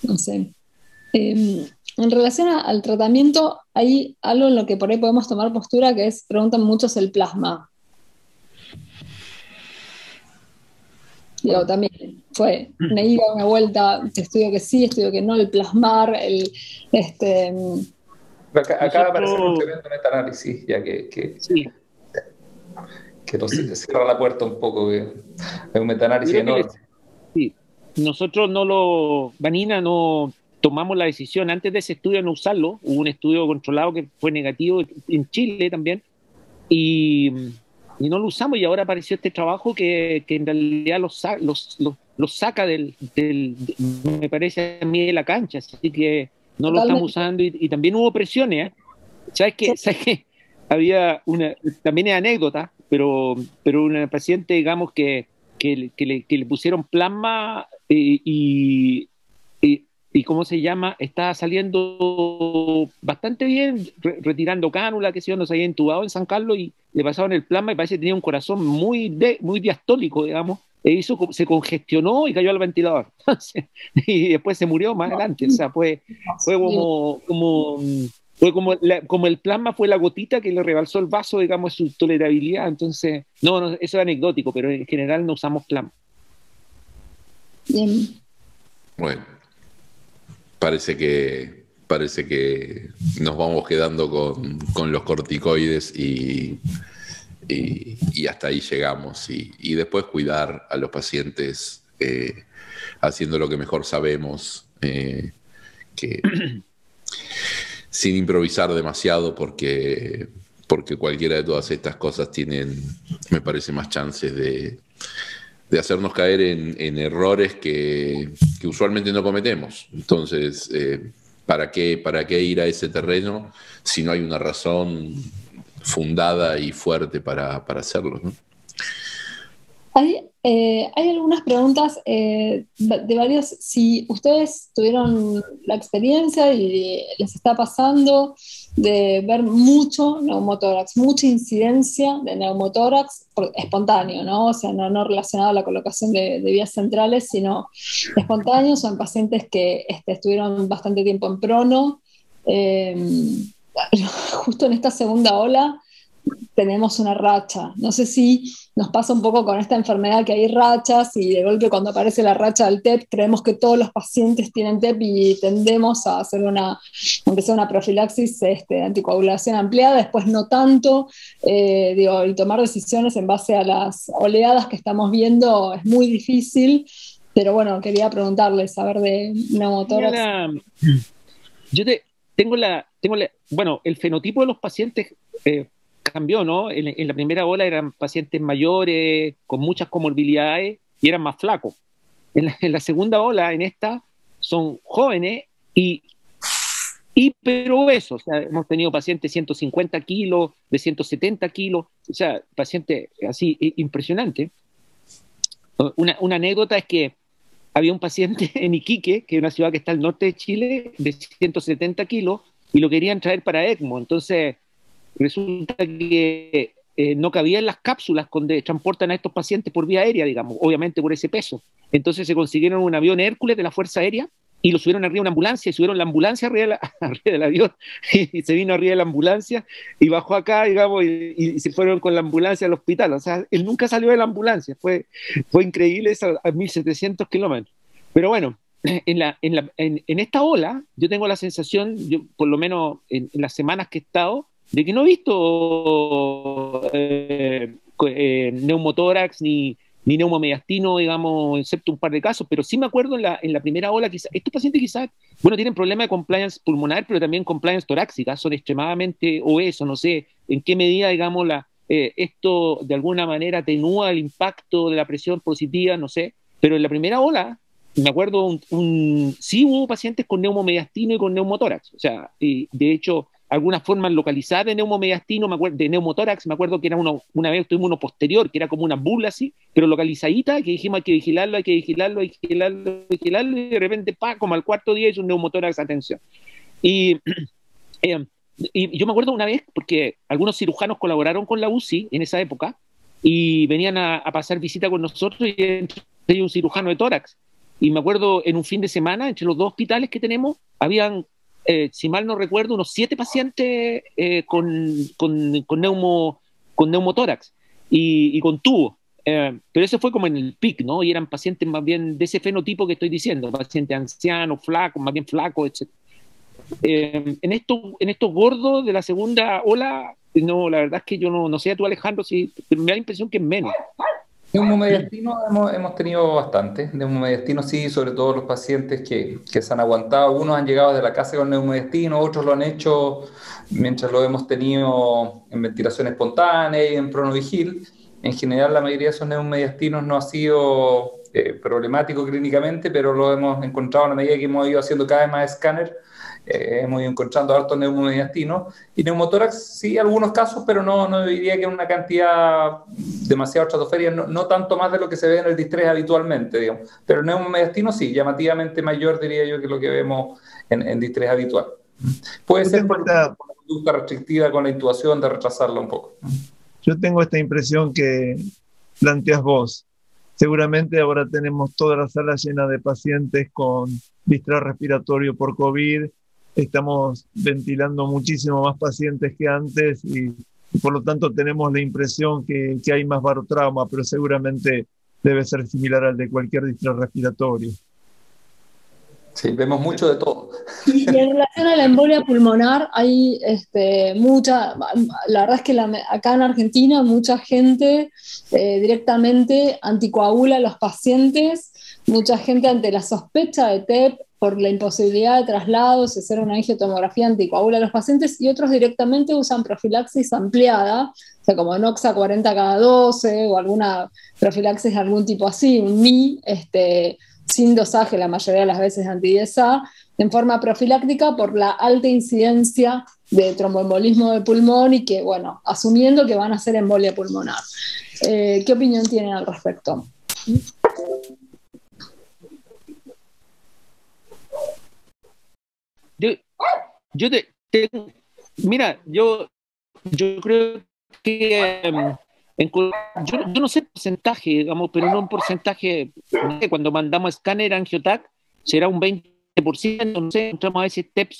no sé. En relación al tratamiento, hay algo en lo que por ahí podemos tomar postura, que es, preguntan muchos el plasma. Digo, también fue una ida, una vuelta, estudio que sí, estudio que no, el plasmar, Acá aparece un tremendo metaanálisis, ya que sí, nos cierra la puerta un poco, es un metaanálisis enorme. Sí, nosotros Vanina no tomamos la decisión antes de ese estudio no usarlo. Hubo un estudio controlado que fue negativo en Chile también, y no lo usamos, y ahora apareció este trabajo que en realidad los saca me parece a mí, de la cancha, así que no lo estamos usando, y también hubo presiones, ¿eh? ¿Sabes qué? Había también es anécdota, pero una paciente, digamos, que le pusieron plasma, y ¿cómo se llama? Estaba saliendo bastante bien, retirando cánula, que se yo, no se había intubado en San Carlos, y le pasaron el plasma y parece que tenía un corazón muy diastólico, digamos, se congestionó y cayó al ventilador. Entonces, y después se murió más adelante. O sea, fue como el plasma fue la gotita que le rebalsó el vaso, digamos, su tolerabilidad. Entonces, no, eso es anecdótico, pero en general no usamos plasma. Bien. Bueno, parece que nos vamos quedando con los corticoides y hasta ahí llegamos, y después cuidar a los pacientes haciendo lo que mejor sabemos, sin improvisar demasiado, porque cualquiera de todas estas cosas tienen, me parece, más chances de hacernos caer en errores que usualmente no cometemos. Entonces, ¿para qué ir a ese terreno si no hay una razón fundada y fuerte para hacerlo, ¿no? Hay algunas preguntas de varios. Si ustedes tuvieron la experiencia y les está pasando de ver mucho neumotórax, mucha incidencia de neumotórax espontáneo, ¿no? O sea, no relacionado a la colocación de vías centrales, sino espontáneo. Son pacientes que estuvieron bastante tiempo en prono. Justo en esta segunda ola tenemos una racha. No sé si nos pasa un poco con esta enfermedad, que hay rachas, y de golpe cuando aparece la racha del TEP creemos que todos los pacientes tienen TEP y tendemos a hacer aunque sea una profilaxis de anticoagulación ampliada, después no tanto, y tomar decisiones en base a las oleadas que estamos viendo es muy difícil, pero bueno, quería preguntarles, saber de neumotórax. Bueno, el fenotipo de los pacientes cambió, ¿no? En la primera ola eran pacientes mayores, con muchas comorbilidades, y eran más flacos. En la segunda ola, en esta, son jóvenes y hiperobesos. O sea, hemos tenido pacientes de 150 kilos, de 170 kilos, o sea, pacientes así impresionantes. Una anécdota es que había un paciente en Iquique, que es una ciudad que está al norte de Chile, de 170 kilos, y lo querían traer para ECMO. Entonces, resulta que no cabía en las cápsulas donde transportan a estos pacientes por vía aérea, digamos, obviamente por ese peso. Entonces se consiguieron un avión Hércules de la Fuerza Aérea y lo subieron arriba de una ambulancia, y subieron la ambulancia arriba, arriba del avión, y se vino arriba de la ambulancia y bajó acá, digamos, y se fueron con la ambulancia al hospital. O sea, él nunca salió de la ambulancia. Fue increíble eso a 1.700 kilómetros. Pero bueno, en esta ola, yo tengo la sensación, yo, por lo menos en las semanas que he estado, de que no he visto neumotórax ni neumomediastino, digamos, excepto un par de casos, pero sí me acuerdo en la primera ola, estos pacientes quizás, bueno, tienen problemas de compliance pulmonar, pero también compliance torácica, son extremadamente obesos, no sé en qué medida, digamos, esto de alguna manera atenúa el impacto de la presión positiva, no sé, pero en la primera ola, me acuerdo, sí hubo pacientes con neumomediastino y con neumotórax, o sea, y de hecho, algunas formas localizadas de neumomediastino, de neumotórax, me acuerdo que era una vez tuvimos uno posterior, que era como una bula así, pero localizadita, que dijimos hay que vigilarlo, y de repente, como al cuarto día hizo un neumotórax, atención. Y yo me acuerdo una vez, porque algunos cirujanos colaboraron con la UCI en esa época, y venían a pasar visita con nosotros, y entre ellos un cirujano de tórax. Y me acuerdo, en un fin de semana, entre los dos hospitales que tenemos, habían si mal no recuerdo, unos 7 pacientes con neumotórax y con tubo. Pero eso fue como en el pic, ¿no? Y eran pacientes más bien de ese fenotipo que estoy diciendo, pacientes ancianos, flacos, más bien flacos, etc. En estos gordos de la segunda ola, no, la verdad es que yo no sé a tú, Alejandro, pero me da la impresión que es menos. Neumomediastino hemos tenido bastante. Neumomediastino sí, sobre todo los pacientes que se han aguantado. Algunos han llegado de la casa con neumomediastino, otros lo han hecho mientras lo hemos tenido en ventilación espontánea y en pronovigil. En general, la mayoría de esos neumomediastinos no ha sido problemático clínicamente, pero lo hemos encontrado a la medida que hemos ido haciendo cada vez más escáner. Hemos ido encontrando harto neumomediastino y neumotórax, sí, algunos casos, pero no diría que en una cantidad demasiado estratosférica, no tanto más de lo que se ve en el distrés habitualmente, digamos. Pero el neumomediastino sí, llamativamente mayor, diría yo, que lo que vemos en distrés habitual. Puede ser por la conducta restrictiva con la intubación de retrasarla un poco. Yo tengo esta impresión que planteas vos. Seguramente ahora tenemos toda la sala llena de pacientes con distrés respiratorio por COVID. Estamos ventilando muchísimo más pacientes que antes y por lo tanto tenemos la impresión que hay más barotrauma, pero seguramente debe ser similar al de cualquier distrés respiratorio. Sí, vemos mucho de todo. Y en relación a la embolia pulmonar, hay la verdad es que acá en Argentina mucha gente directamente anticoagula a los pacientes, mucha gente ante la sospecha de TEP por la imposibilidad de traslados, hacer una angiotomografía anticoagula a los pacientes, y otros directamente usan profilaxis ampliada, o sea, como Noxa 40/12 o alguna profilaxis de algún tipo así, un NI, sin dosaje la mayoría de las veces anti-DSA, en forma profiláctica por la alta incidencia de tromboembolismo de pulmón y que, bueno, asumiendo que van a ser embolia pulmonar. ¿Qué opinión tienen al respecto? Mira, yo creo que yo no sé el porcentaje, digamos, pero no un porcentaje, no sé, cuando mandamos escáner angiotac será un 20%, no sé, entramos a ese TEP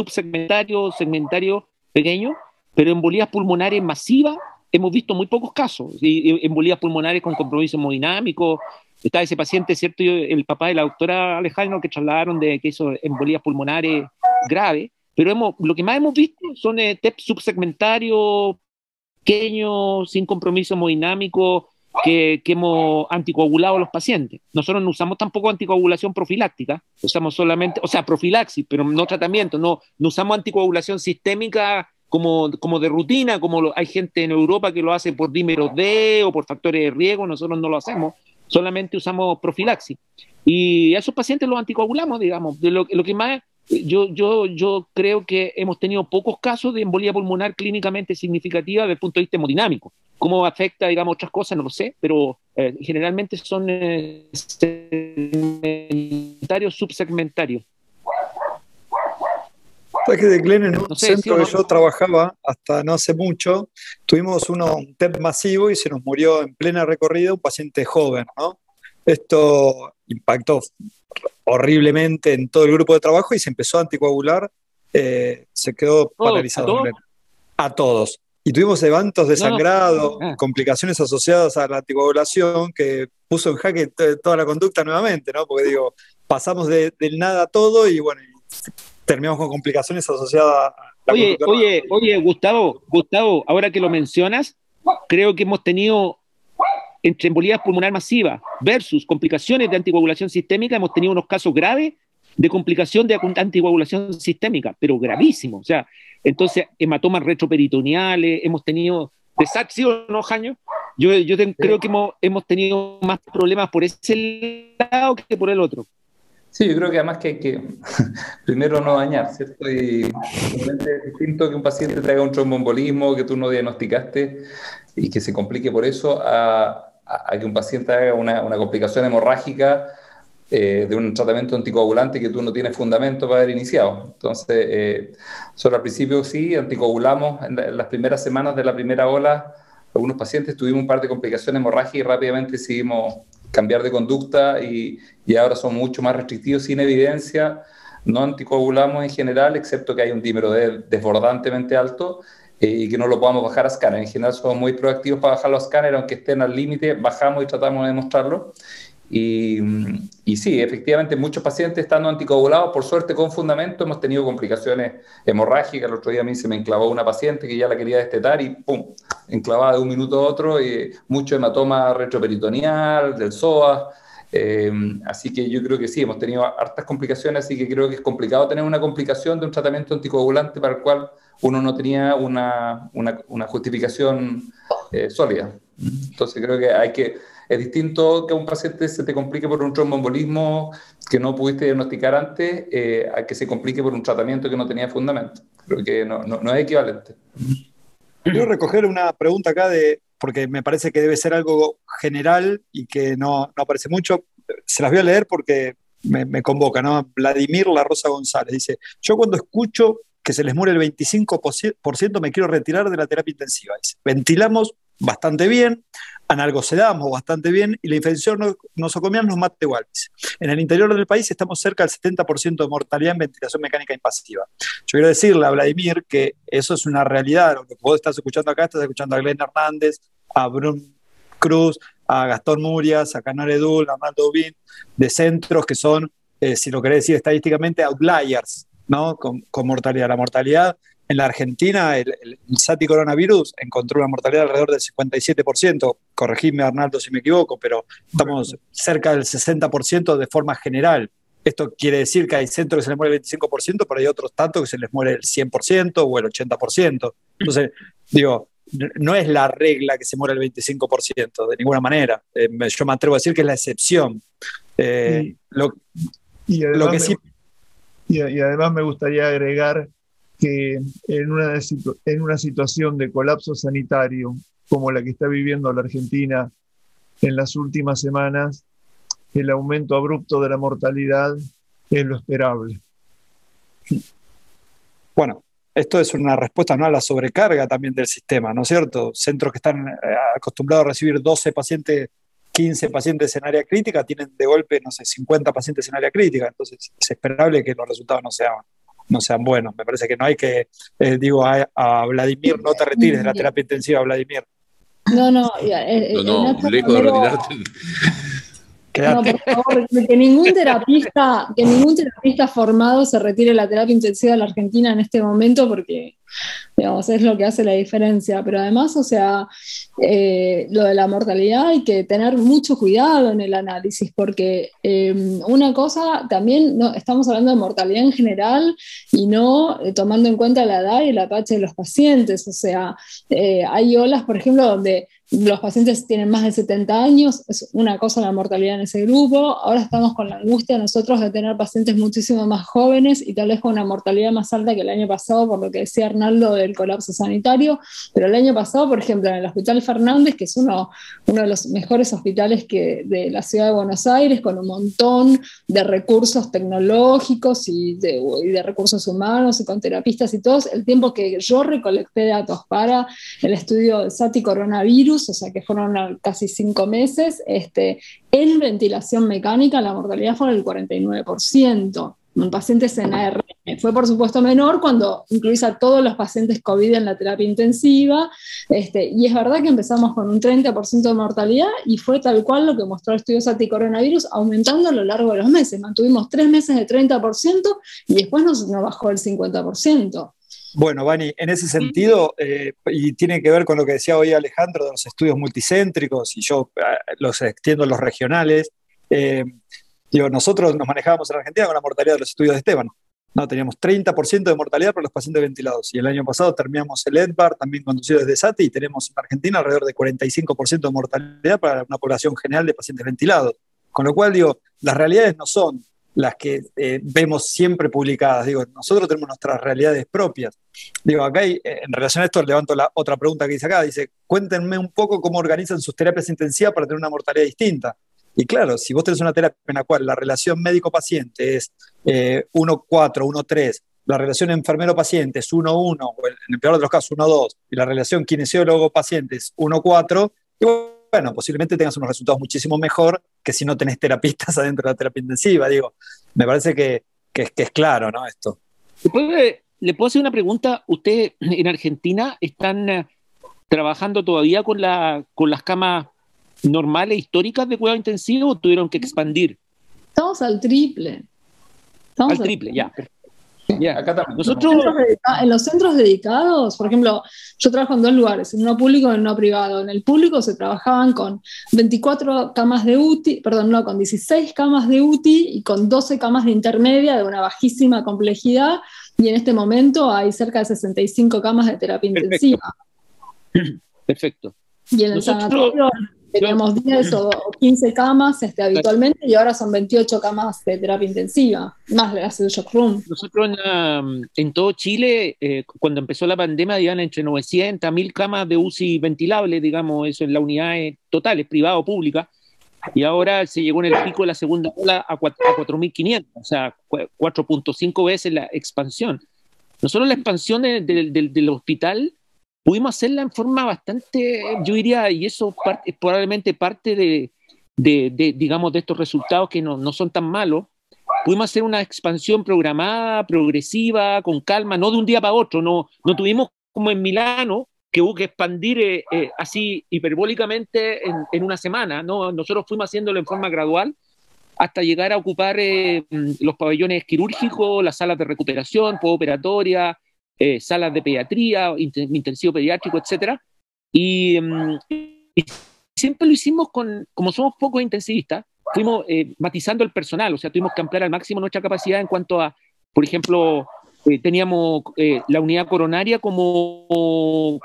segmentario pequeño, pero embolías pulmonares masivas hemos visto muy pocos casos, y embolías pulmonares con compromiso hemodinámico. Está ese paciente, ¿cierto? El papá de la doctora Alejandro, que trasladaron que hizo embolías pulmonares graves, pero lo que más hemos visto son TEP subsegmentarios pequeños, sin compromiso hemodinámico, que hemos anticoagulado a los pacientes. Nosotros no usamos tampoco anticoagulación profiláctica, usamos solamente, o sea, profilaxis, pero no tratamiento, no usamos anticoagulación sistémica como de rutina, como hay gente en Europa que lo hace por dímeros D o por factores de riesgo. Nosotros no lo hacemos, solamente usamos profilaxis. Y a esos pacientes los anticoagulamos, digamos. Lo que más yo creo que hemos tenido pocos casos de embolía pulmonar clínicamente significativa desde el punto de vista hemodinámico. ¿Cómo afecta, digamos, otras cosas? No lo sé, pero generalmente son segmentarios, subsegmentarios. Sabes que de Glenn, en un centro que yo trabajaba hasta no hace mucho, tuvimos un TEP masivo y se nos murió en plena recorrida un paciente joven, ¿no? Esto impactó horriblemente en todo el grupo de trabajo y se empezó a anticoagular, se quedó paralizado. A todos. Y tuvimos eventos de sangrado, complicaciones asociadas a la anticoagulación que puso en jaque toda la conducta nuevamente, ¿no? Porque digo, pasamos del nada a todo y bueno, terminamos con complicaciones asociadas a la conducta. Oye, Gustavo, ahora que lo mencionas, creo que hemos tenido entre embolías pulmonar masiva versus complicaciones de anticoagulación sistémica, hemos tenido unos casos graves de complicación de anticoagulación sistémica, pero gravísimos. O sea, entonces, hematomas retroperitoneales, hemos tenido desastres, ¿sí o no, Jaño? Yo creo que hemos tenido más problemas por ese lado que por el otro. Sí, yo creo que además que hay que primero no dañar, ¿cierto? Y realmente es distinto que un paciente traiga un tromboembolismo que tú no diagnosticaste y que se complique por eso a que un paciente haga una complicación hemorrágica de un tratamiento anticoagulante que tú no tienes fundamento para haber iniciado. Entonces, solo al principio sí, anticoagulamos en las primeras semanas de la primera ola. Algunos pacientes tuvimos un par de complicaciones hemorrágicas y rápidamente decidimos cambiar de conducta y ahora son mucho más restrictivos sin evidencia. No anticoagulamos en general, excepto que hay un dímero desbordantemente alto y que no lo podamos bajar a escáner. En general somos muy proactivos para bajarlo a escáner, aunque estén al límite, bajamos y tratamos de demostrarlo. Y sí, efectivamente, muchos pacientes estando anticoagulados, por suerte con fundamento, hemos tenido complicaciones hemorrágicas. El otro día a mí se me enclavó una paciente que ya la quería destetar y ¡pum!, enclavada de un minuto a otro, y mucho hematoma retroperitoneal, del psoas. Así que yo creo que sí, hemos tenido hartas complicaciones, así que creo que es complicado tener una complicación de un tratamiento anticoagulante para el cual uno no tenía una justificación sólida. Entonces creo que es distinto que a un paciente se te complique por un tromboembolismo que no pudiste diagnosticar antes a que se complique por un tratamiento que no tenía fundamento. Creo que no es equivalente. Quiero recoger una pregunta acá porque me parece que debe ser algo general y que no aparece mucho. Se las voy a leer porque me convoca, ¿no? Vladimir La Rosa González dice: yo cuando escucho que se les muere el 25% me quiero retirar de la terapia intensiva. Dice, ventilamos bastante bien, analgosedamos bastante bien y la infección nosocomial nos mata igual. Dice, en el interior del país estamos cerca del 70% de mortalidad en ventilación mecánica invasiva. Yo quiero decirle a Vladimir que eso es una realidad. Lo que vos estás escuchando acá, estás escuchando a Glenn Hernández, a Bruno Cruz, a Gastón Murias, a Canar Edul, a Arnaldo Ubín, de centros que son, si lo querés decir estadísticamente, outliers, ¿no? Con mortalidad. La mortalidad en la Argentina, el SATI coronavirus encontró una mortalidad alrededor del 57%. Corregime, Arnaldo, si me equivoco, pero estamos cerca del 60% de forma general. Esto quiere decir que hay centros que se les muere el 25%, pero hay otros tantos que se les muere el 100% o el 80%. Entonces, digo, no es la regla que se muere el 25%, de ninguna manera. Yo me atrevo a decir que es la excepción. Y además me gustaría agregar que en una situación de colapso sanitario como la que está viviendo la Argentina en las últimas semanas, el aumento abrupto de la mortalidad es lo esperable. Bueno, esto es una respuesta, ¿no?, a la sobrecarga también del sistema, ¿no es cierto? Centros que están acostumbrados a recibir 12 pacientes, 15 pacientes en área crítica, tienen de golpe, no sé, 50 pacientes en área crítica, entonces es esperable que los resultados no sean buenos. Me parece que no hay que, digo a Vladimir, no te retires de la terapia intensiva, Vladimir. No, lejos de retirarte. No, por favor, que ningún terapista formado se retire de la terapia intensiva de la Argentina en este momento, porque Digamos, es lo que hace la diferencia. Pero además, o sea, lo de la mortalidad hay que tener mucho cuidado en el análisis, porque una cosa también, no, estamos hablando de mortalidad en general y no tomando en cuenta la edad y el APH de los pacientes. O sea, hay olas, por ejemplo, donde los pacientes tienen más de 70 años, es una cosa la mortalidad en ese grupo. Ahora estamos con la angustia nosotros de tener pacientes muchísimo más jóvenes y tal vez con una mortalidad más alta que el año pasado, por lo que decía Arnaldo del colapso sanitario. Pero el año pasado, por ejemplo, en el Hospital Fernández, que es uno de los mejores hospitales de la ciudad de Buenos Aires, con un montón de recursos tecnológicos y de recursos humanos y con terapistas y todos, el tiempo que yo recolecté datos para el estudio del SATI coronavirus, o sea que fueron casi 5 meses, en ventilación mecánica la mortalidad fue del 49%. En pacientes en ARN. Fue por supuesto menor cuando incluís a todos los pacientes COVID en la terapia intensiva, y es verdad que empezamos con un 30% de mortalidad y fue tal cual lo que mostró el estudio SATI coronavirus, aumentando a lo largo de los meses. Mantuvimos 3 meses de 30% y después nos bajó el 50%. Bueno, Vani, en ese sentido, y tiene que ver con lo que decía hoy Alejandro de los estudios multicéntricos, y yo los extiendo a los regionales. Digo, nosotros nos manejábamos en Argentina con la mortalidad de los estudios de Esteban. No, teníamos 30% de mortalidad para los pacientes ventilados. Y el año pasado terminamos el EDVAR, también conducido desde SATI, y tenemos en Argentina alrededor de 45% de mortalidad para una población general de pacientes ventilados. Con lo cual, digo, las realidades no son las que vemos siempre publicadas. Digo, nosotros tenemos nuestras realidades propias. Digo, acá hay, en relación a esto, levanto la otra pregunta que dice acá. Dice, cuéntenme un poco cómo organizan sus terapias intensivas para tener una mortalidad distinta. Y claro, si vos tenés una terapia en la cual la relación médico-paciente es 1-4, 1-3, la relación enfermero-paciente es 1-1, o en el peor de los casos 1-2, y la relación kinesiólogo-paciente es 1-4, bueno, posiblemente tengas unos resultados muchísimo mejor que si no tenés terapistas adentro de la terapia intensiva. Digo, me parece que es claro, ¿no? Esto. ¿Le puedo hacer una pregunta? ¿Ustedes en Argentina están trabajando todavía con las camas normales, históricas de cuidado intensivo, o tuvieron que expandir? Estamos al triple. Al triple, ya. Yeah, acá también. Nosotros, en los centros dedicados, por ejemplo, yo trabajo en 2 lugares, en uno público y en uno privado. En el público se trabajaban con 24 camas de UTI, perdón, no, con 16 camas de UTI y con 12 camas de intermedia de una bajísima complejidad, y en este momento hay cerca de 65 camas de terapia intensiva. Perfecto. Y en el sanatorio teníamos 10 o 15 camas habitualmente, y ahora son 28 camas de terapia intensiva, más de las shock room. Nosotros en todo Chile, cuando empezó la pandemia, habían entre 900 a 1000 camas de UCI ventilables, digamos, eso en las unidades totales, privada o pública, y ahora se llegó en el pico de la segunda ola a 4.500, o sea, 4.5 veces la expansión. Nosotros la expansión del hospital pudimos hacerla en forma bastante, yo diría, y eso es probablemente parte digamos, de estos resultados que no son tan malos. Pudimos hacer una expansión programada, progresiva, con calma, no de un día para otro. No tuvimos como en Milano, que hubo que expandir así hiperbólicamente en una semana, ¿no? Nosotros fuimos haciéndolo en forma gradual hasta llegar a ocupar los pabellones quirúrgicos, las salas de recuperación, postoperatoria, salas de pediatría, intensivo pediátrico, etc. Y siempre lo hicimos como somos pocos intensivistas, fuimos matizando el personal, o sea, tuvimos que ampliar al máximo nuestra capacidad en cuanto a, por ejemplo, teníamos la unidad coronaria como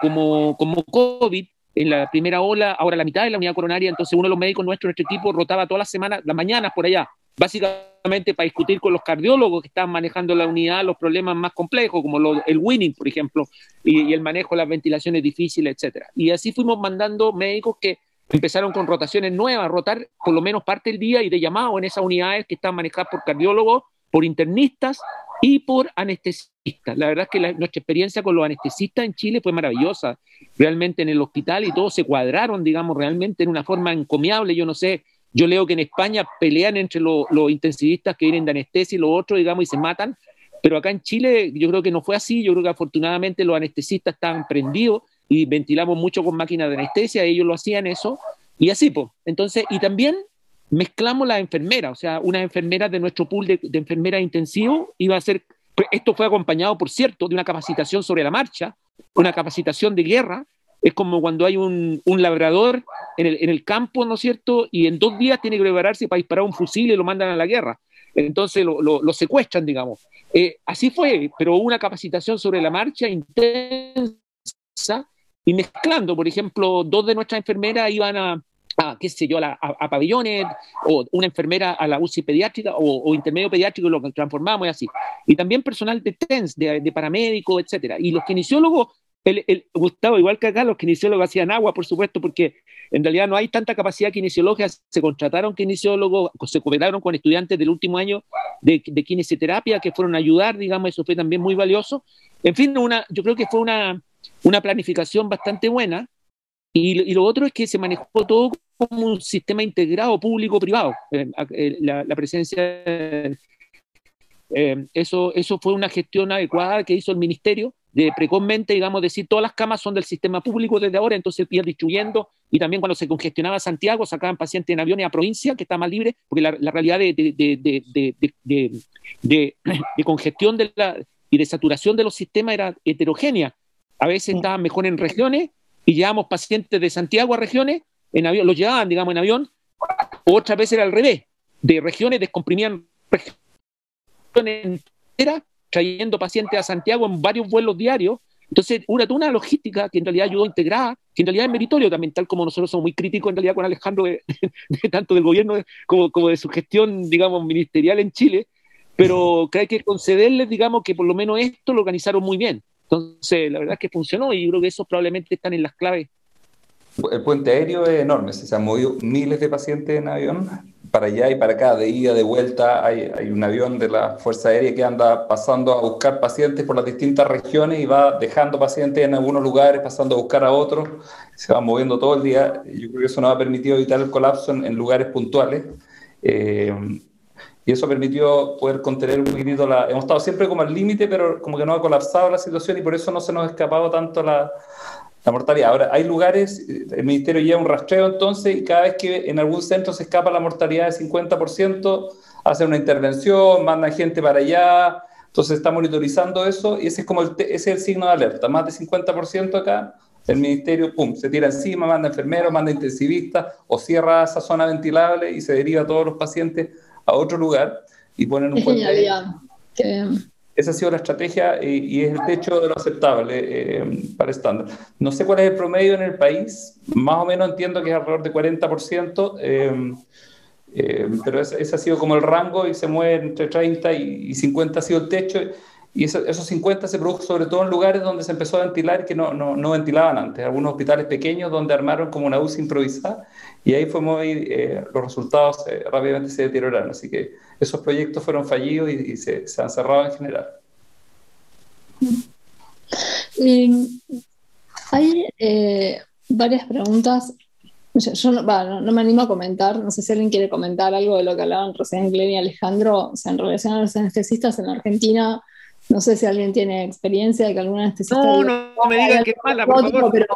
COVID en la primera ola, ahora la mitad de la unidad coronaria, entonces uno de los médicos nuestro equipo rotaba todas las semanas, las mañanas por allá, básicamente para discutir con los cardiólogos que estaban manejando la unidad los problemas más complejos, como el winning, por ejemplo, y el manejo de las ventilaciones difíciles, etc. Y así fuimos mandando médicos que empezaron con rotaciones nuevas, a rotar por lo menos parte del día y de llamado en esas unidades que están manejadas por cardiólogos, por internistas y por anestesistas. La verdad es que nuestra experiencia con los anestesistas en Chile fue maravillosa, realmente en el hospital, y todos se cuadraron, digamos, realmente en una forma encomiable. Yo no sé, yo leo que en España pelean entre los intensivistas que vienen de anestesia y los otros, digamos, y se matan, pero acá en Chile yo creo que no fue así. Yo creo que afortunadamente los anestesistas estaban prendidos y ventilamos mucho con máquinas de anestesia, ellos lo hacían eso, y así, pues. Entonces, y también mezclamos las enfermeras, o sea, unas enfermeras de nuestro pool de enfermeras intensivos iba a ser Esto fue acompañado, por cierto, de una capacitación sobre la marcha, una capacitación de guerra. Es como cuando hay un labrador en el campo, ¿no es cierto? Y en 2 días tiene que prepararse para disparar un fusil y lo mandan a la guerra. Entonces lo secuestran, digamos. Así fue, pero hubo una capacitación sobre la marcha intensa y mezclando, por ejemplo, 2 de nuestras enfermeras iban qué sé yo, a pabellones, o una enfermera a la UCI pediátrica o intermedio pediátrico, lo transformamos y así. Y también personal de TENS, de paramédicos, etcétera. Y los kinesiólogos, Gustavo, igual que acá, los kinesiólogos hacían agua, por supuesto, porque en realidad no hay tanta capacidad kinesiológica. Se contrataron kinesiólogos, se cooperaron con estudiantes del último año de kinesioterapia que fueron a ayudar, digamos, eso fue también muy valioso. En fin, yo creo que fue una planificación bastante buena. Y lo otro es que se manejó todo como un sistema integrado público-privado. La presencia, eso fue una gestión adecuada que hizo el ministerio, de precozmente, digamos, decir todas las camas son del sistema público desde ahora, entonces ir distribuyendo, y también cuando se congestionaba Santiago, sacaban pacientes en aviones a provincia, que está más libre, porque la realidad de congestión y de saturación de los sistemas era heterogénea. A veces estaban mejor en regiones, y llevábamos pacientes de Santiago a regiones, en avión, los llevaban, digamos, en avión, o otras veces era al revés, de regiones descomprimían regiones enteras, trayendo pacientes a Santiago en varios vuelos diarios. Entonces, una logística que en realidad ayudó a integrar, que en realidad es meritorio también, tal como nosotros somos muy críticos en realidad con Alejandro, tanto del gobierno como de su gestión, digamos, ministerial en Chile, pero que hay que concederles, digamos, que por lo menos esto lo organizaron muy bien. Entonces, la verdad es que funcionó y yo creo que esos probablemente están en las claves. El puente aéreo es enorme, se han movido miles de pacientes en avión, para allá y para acá, de ida, de vuelta. Hay un avión de la Fuerza Aérea que anda pasando a buscar pacientes por las distintas regiones y va dejando pacientes en algunos lugares, pasando a buscar a otros, se va moviendo todo el día. Yo creo que eso nos ha permitido evitar el colapso en lugares puntuales. Y eso permitió poder contener un poquitito hemos estado siempre como al límite, pero como que no ha colapsado la situación y por eso no se nos ha escapado tanto la mortalidad. Ahora, hay lugares, el Ministerio lleva un rastreo entonces, y cada vez que en algún centro se escapa la mortalidad del 50%, hacen una intervención, mandan gente para allá, entonces está monitorizando eso, y ese es el signo de alerta. Más de 50% acá, el Ministerio, se tira encima, manda enfermeros, manda intensivistas, o cierra esa zona ventilable y se deriva a todos los pacientes a otro lugar, y ponen un puente ahí. Esa ha sido la estrategia y es el techo de lo aceptable para estándar. No sé cuál es el promedio en el país, más o menos entiendo que es alrededor de 40%, pero ese ha sido como el rango y se mueve entre 30 y 50 ha sido el techo, y esos 50 se produjo sobre todo en lugares donde se empezó a ventilar que no ventilaban antes, algunos hospitales pequeños donde armaron como una UCI improvisada, y ahí fue los resultados rápidamente se deterioraron, así que esos proyectos fueron fallidos y se han cerrado en general. Hay varias preguntas. Yo no me animo a comentar, no sé si alguien quiere comentar algo de lo que hablaban recién Glenn y Alejandro, o sea, en relación a los anestesistas en Argentina. No sé si alguien tiene experiencia de que algún anestesista... No me digan que es mala, por favor. Pero,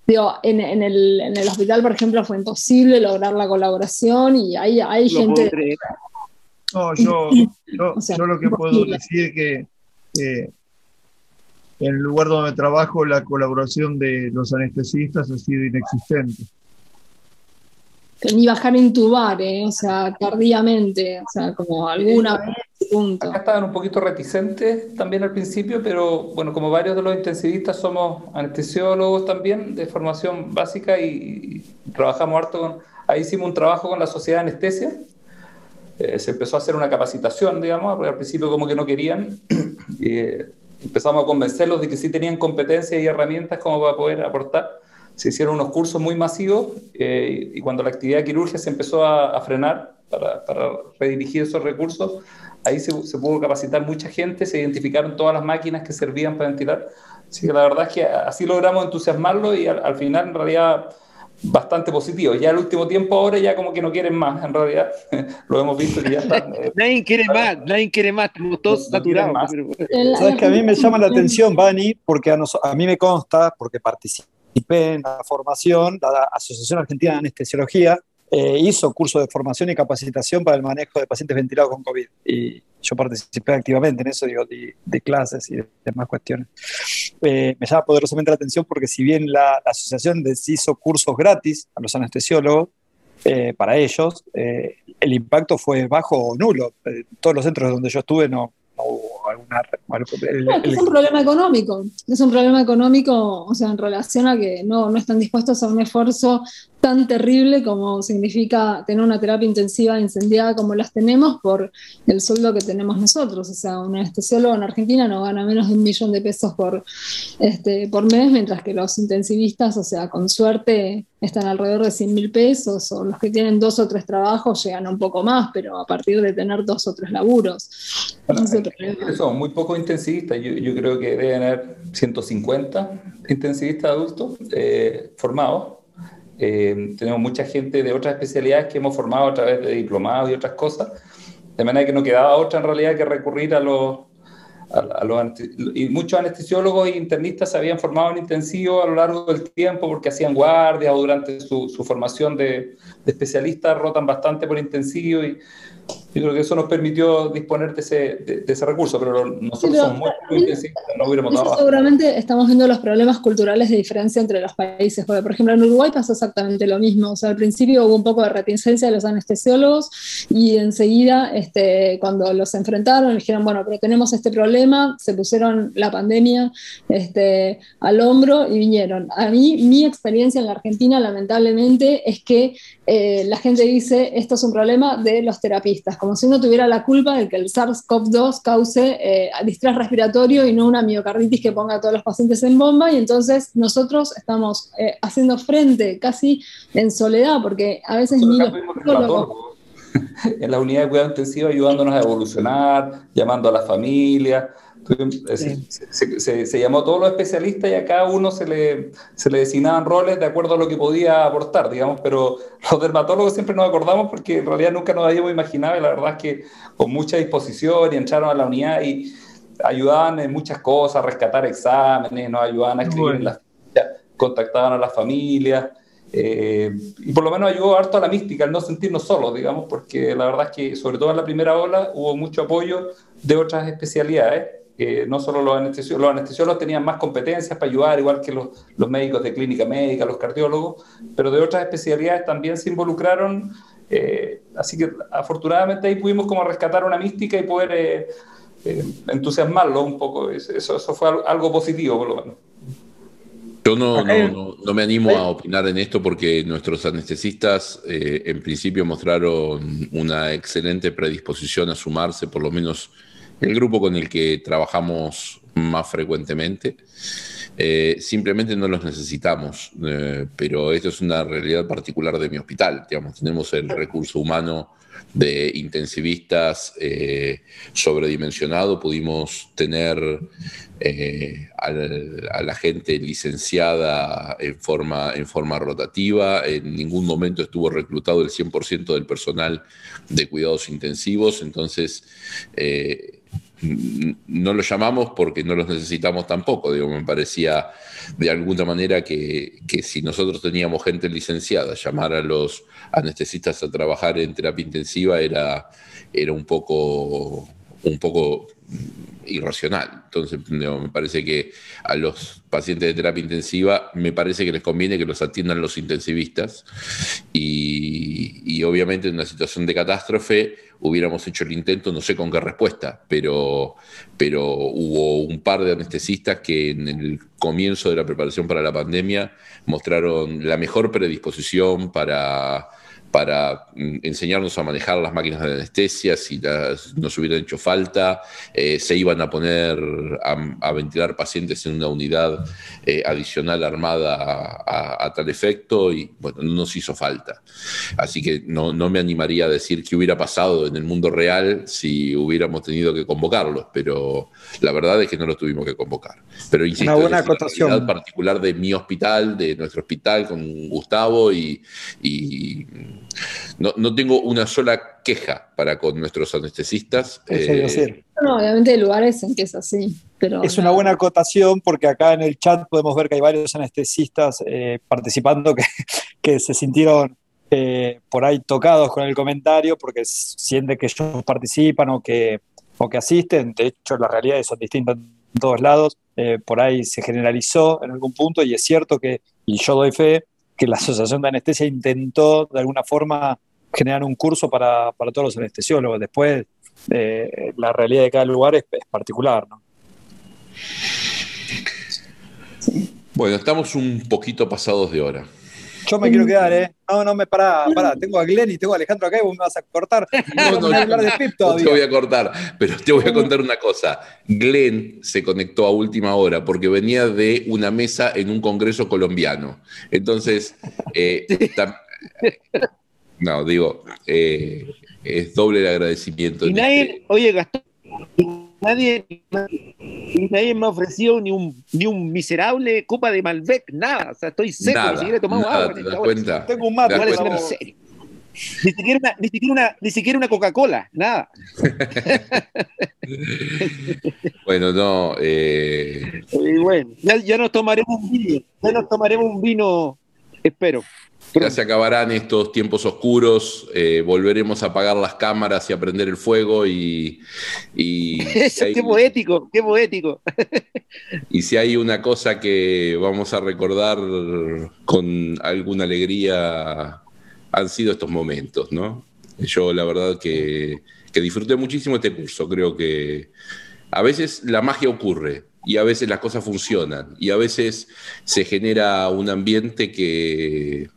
digo, en el hospital, por ejemplo, fue imposible lograr la colaboración y hay gente... No, yo lo que puedo decir es que en el lugar donde trabajo la colaboración de los anestesistas ha sido inexistente. Ni bajar a intubar, o sea, tardíamente, o sea, como alguna vez, punto. Acá estaban un poquito reticentes también al principio, pero bueno, como varios de los intensivistas somos anestesiólogos también de formación básica y trabajamos harto ahí hicimos un trabajo con la Sociedad de Anestesia. Se empezó a hacer una capacitación, digamos, porque al principio como que no querían, y empezamos a convencerlos de que sí tenían competencias y herramientas como para poder aportar. Se hicieron unos cursos muy masivos y cuando la actividad quirúrgica se empezó a frenar para redirigir esos recursos, ahí se pudo capacitar mucha gente, se identificaron todas las máquinas que servían para ventilar. Así que la verdad es que así logramos entusiasmarlo y al final en realidad bastante positivo. Ya el último tiempo ahora ya como que no quieren más, en realidad. Lo hemos visto que ya están... nadie quiere más, estamos todos saturados. Sabes que a mí me llama la atención, Vani, porque a mí me consta, porque participé en la formación, la Asociación Argentina de Anestesiología, hizo cursos de formación y capacitación para el manejo de pacientes ventilados con COVID. Y yo participé activamente en eso, digo, de clases y de demás cuestiones. Me llama poderosamente la atención porque si bien la asociación les hizo cursos gratis a los anestesiólogos, para ellos, el impacto fue bajo o nulo. Todos los centros donde yo estuve no hubo alguna... Es un problema económico. Es un problema económico, o sea, en relación a que no están dispuestos a un esfuerzo tan terrible como significa tener una terapia intensiva incendiada como las tenemos por el sueldo que tenemos nosotros. O sea, un anestesiólogo en Argentina no gana menos de $1.000.000 por mes, mientras que los intensivistas, o sea, con suerte están alrededor de $100.000, o los que tienen 2 o 3 trabajos llegan a un poco más, pero a partir de tener 2 o 3 laburos. Bueno, son muy pocos intensivistas. Yo creo que deben haber 150 intensivistas adultos formados. Tenemos mucha gente de otras especialidades que hemos formado a través de diplomados y otras cosas, de manera que no quedaba otra en realidad que recurrir a los y muchos anestesiólogos e internistas se habían formado en intensivo a lo largo del tiempo porque hacían guardias o durante su formación de especialistas, rotan bastante por intensivo, y yo creo que eso nos permitió disponer de ese recurso, pero nosotros somos muy intensistas, no hubiéramos dado abajo. Seguramente estamos viendo los problemas culturales de diferencia entre los países, porque por ejemplo en Uruguay pasó exactamente lo mismo. O sea, al principio hubo un poco de reticencia de los anestesiólogos y enseguida cuando los enfrentaron dijeron, bueno, pero tenemos este problema, se pusieron la pandemia al hombro y vinieron. A mí, mi experiencia en la Argentina lamentablemente es que la gente dice, esto es un problema de los terapistas, como si uno tuviera la culpa de que el SARS-CoV-2 cause distrés respiratorio y no una miocarditis que ponga a todos los pacientes en bomba, y entonces nosotros estamos haciendo frente casi en soledad, porque a veces ni los psicólogos... En la unidad de cuidado intensivo ayudándonos a evolucionar, llamando a la familia. Se llamó a todos los especialistas y a cada uno se le designaban roles de acuerdo a lo que podía aportar, digamos, pero los dermatólogos siempre nos acordamos porque en realidad nunca nos habíamos imaginado, y la verdad es que con mucha disposición y entraron a la unidad y ayudaban en muchas cosas, a rescatar exámenes, nos ayudaban a escribir en las fichas, contactaban a las familias. Y por lo menos ayudó harto a la mística, al no sentirnos solos, digamos, porque la verdad es que sobre todo en la primera ola hubo mucho apoyo de otras especialidades. No solo los anestesiólogos tenían más competencias para ayudar, igual que los médicos de clínica médica, los cardiólogos, pero de otras especialidades también se involucraron, así que afortunadamente ahí pudimos como rescatar una mística y poder entusiasmarlo un poco. Eso fue algo positivo, por lo menos. Yo no me animo a opinar en esto porque nuestros anestesistas en principio mostraron una excelente predisposición a sumarse, por lo menos el grupo con el que trabajamos más frecuentemente. Simplemente no los necesitamos, pero esto es una realidad particular de mi hospital. Digamos, tenemos el recurso humano de intensivistas sobredimensionado. Pudimos tener a la gente licenciada en forma rotativa. En ningún momento estuvo reclutado el 100% del personal de cuidados intensivos, entonces no los llamamos porque no los necesitamos tampoco. Digo, me parecía de alguna manera que si nosotros teníamos gente licenciada, llamar a los anestesistas a trabajar en terapia intensiva era un poco irracional. Entonces, me parece que a los pacientes de terapia intensiva me parece que les conviene que los atiendan los intensivistas, y obviamente en una situación de catástrofe hubiéramos hecho el intento, no sé con qué respuesta, pero hubo un par de anestesistas que en el comienzo de la preparación para la pandemia mostraron la mejor predisposición para enseñarnos a manejar las máquinas de anestesia si nos hubieran hecho falta. Se iban a poner a ventilar pacientes en una unidad adicional armada a tal efecto, y bueno, no nos hizo falta. Así que no me animaría a decir qué hubiera pasado en el mundo real si hubiéramos tenido que convocarlos, pero la verdad es que no los tuvimos que convocar. Pero insisto, una buena es la acotación realidad particular de mi hospital, de nuestro hospital con Gustavo, y no tengo una sola queja para con nuestros anestesistas. No, obviamente hay lugares en que es así. Pero es una buena acotación porque acá en el chat podemos ver que hay varios anestesistas participando que se sintieron por ahí tocados con el comentario porque sienten que ellos participan o que asisten. De hecho, las realidades son distintas en todos lados. Por ahí se generalizó en algún punto y es cierto que, y yo doy fe, que la Asociación de Anestesia intentó de alguna forma generar un curso para todos los anestesiólogos. Después, la realidad de cada lugar es particular, ¿no? Bueno, estamos un poquito pasados de hora. Yo me quiero quedar, ¿eh? No, me pará. Tengo a Glenn y tengo a Alejandro acá y vos me vas a cortar. No te voy a cortar, pero te voy a contar una cosa. Glenn se conectó a última hora porque venía de una mesa en un congreso colombiano. Entonces, es doble el agradecimiento. Y nadie, oye, Gastón, nadie me ha ofrecido ni un miserable copa de Malbec, nada. O sea, estoy seco, ni siquiera he tomado agua. ¿Te das cuenta? Tengo un mate. Ni siquiera una Coca-Cola, nada. Bueno, no. Bueno, ya nos tomaremos un vino, espero. Ya se acabarán estos tiempos oscuros, volveremos a apagar las cámaras y a prender el fuego y Eso, qué poético. Y si hay una cosa que vamos a recordar con alguna alegría, han sido estos momentos, ¿no? Yo la verdad que disfruté muchísimo este curso. Creo que a veces la magia ocurre y a veces las cosas funcionan y a veces se genera un ambiente que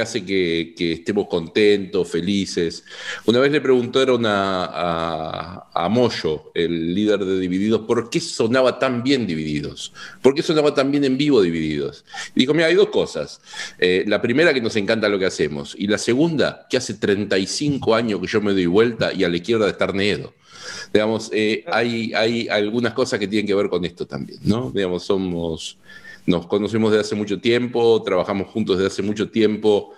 hace que estemos contentos, felices. Una vez le preguntaron a Moyo, el líder de Divididos, ¿por qué sonaba tan bien Divididos? ¿Por qué sonaba tan bien en vivo Divididos? Y dijo, mira, hay dos cosas. La primera, que nos encanta lo que hacemos. Y la segunda, que hace 35 años que yo me doy vuelta y a la izquierda está Arnedo. Digamos, hay algunas cosas que tienen que ver con esto también, ¿no? Digamos, nos conocemos desde hace mucho tiempo, trabajamos juntos desde hace mucho tiempo.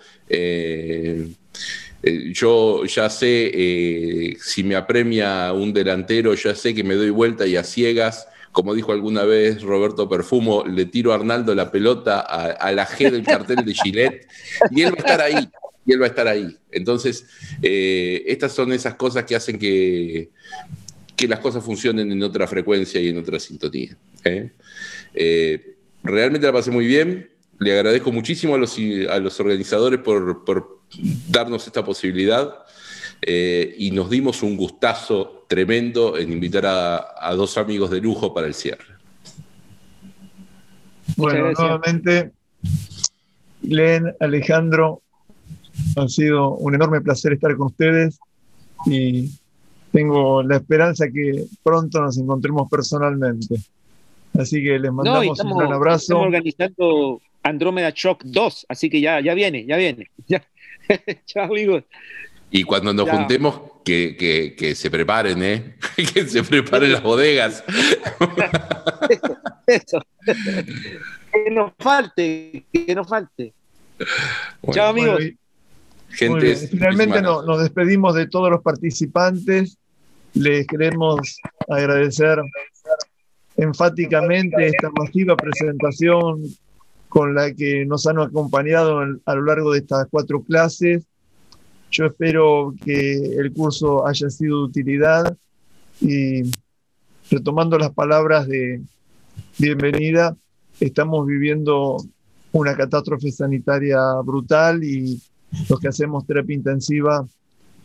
Yo ya sé, si me apremia un delantero, ya sé que me doy vuelta y a ciegas, como dijo alguna vez Roberto Perfumo, le tiro a Arnaldo la pelota a la G del cartel de Gillette y él va a estar ahí. Entonces, estas son esas cosas que hacen que las cosas funcionen en otra frecuencia y en otra sintonía. Realmente la pasé muy bien. Le agradezco muchísimo a los organizadores por darnos esta posibilidad y nos dimos un gustazo tremendo en invitar a dos amigos de lujo para el cierre. Bueno, nuevamente, Glenn, Alejandro, ha sido un enorme placer estar con ustedes y tengo la esperanza que pronto nos encontremos personalmente. Así que les mandamos un gran abrazo. Estamos organizando Andrómeda Shock 2, así que ya viene. Chao, amigos. Y cuando nos juntemos, que se preparen, que se preparen las bodegas. Eso. Que nos falte. Bueno, chao, amigos. Gente, finalmente nos despedimos de todos los participantes. Les queremos agradecer enfáticamente esta masiva presentación con la que nos han acompañado a lo largo de estas 4 clases. Yo espero que el curso haya sido de utilidad y, retomando las palabras de bienvenida, estamos viviendo una catástrofe sanitaria brutal y los que hacemos terapia intensiva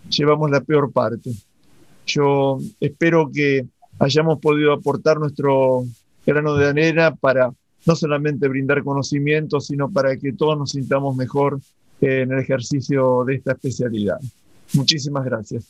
llevamos la peor parte. Yo espero que hayamos podido aportar nuestro grano de arena para no solamente brindar conocimiento, sino para que todos nos sintamos mejor en el ejercicio de esta especialidad. Muchísimas gracias.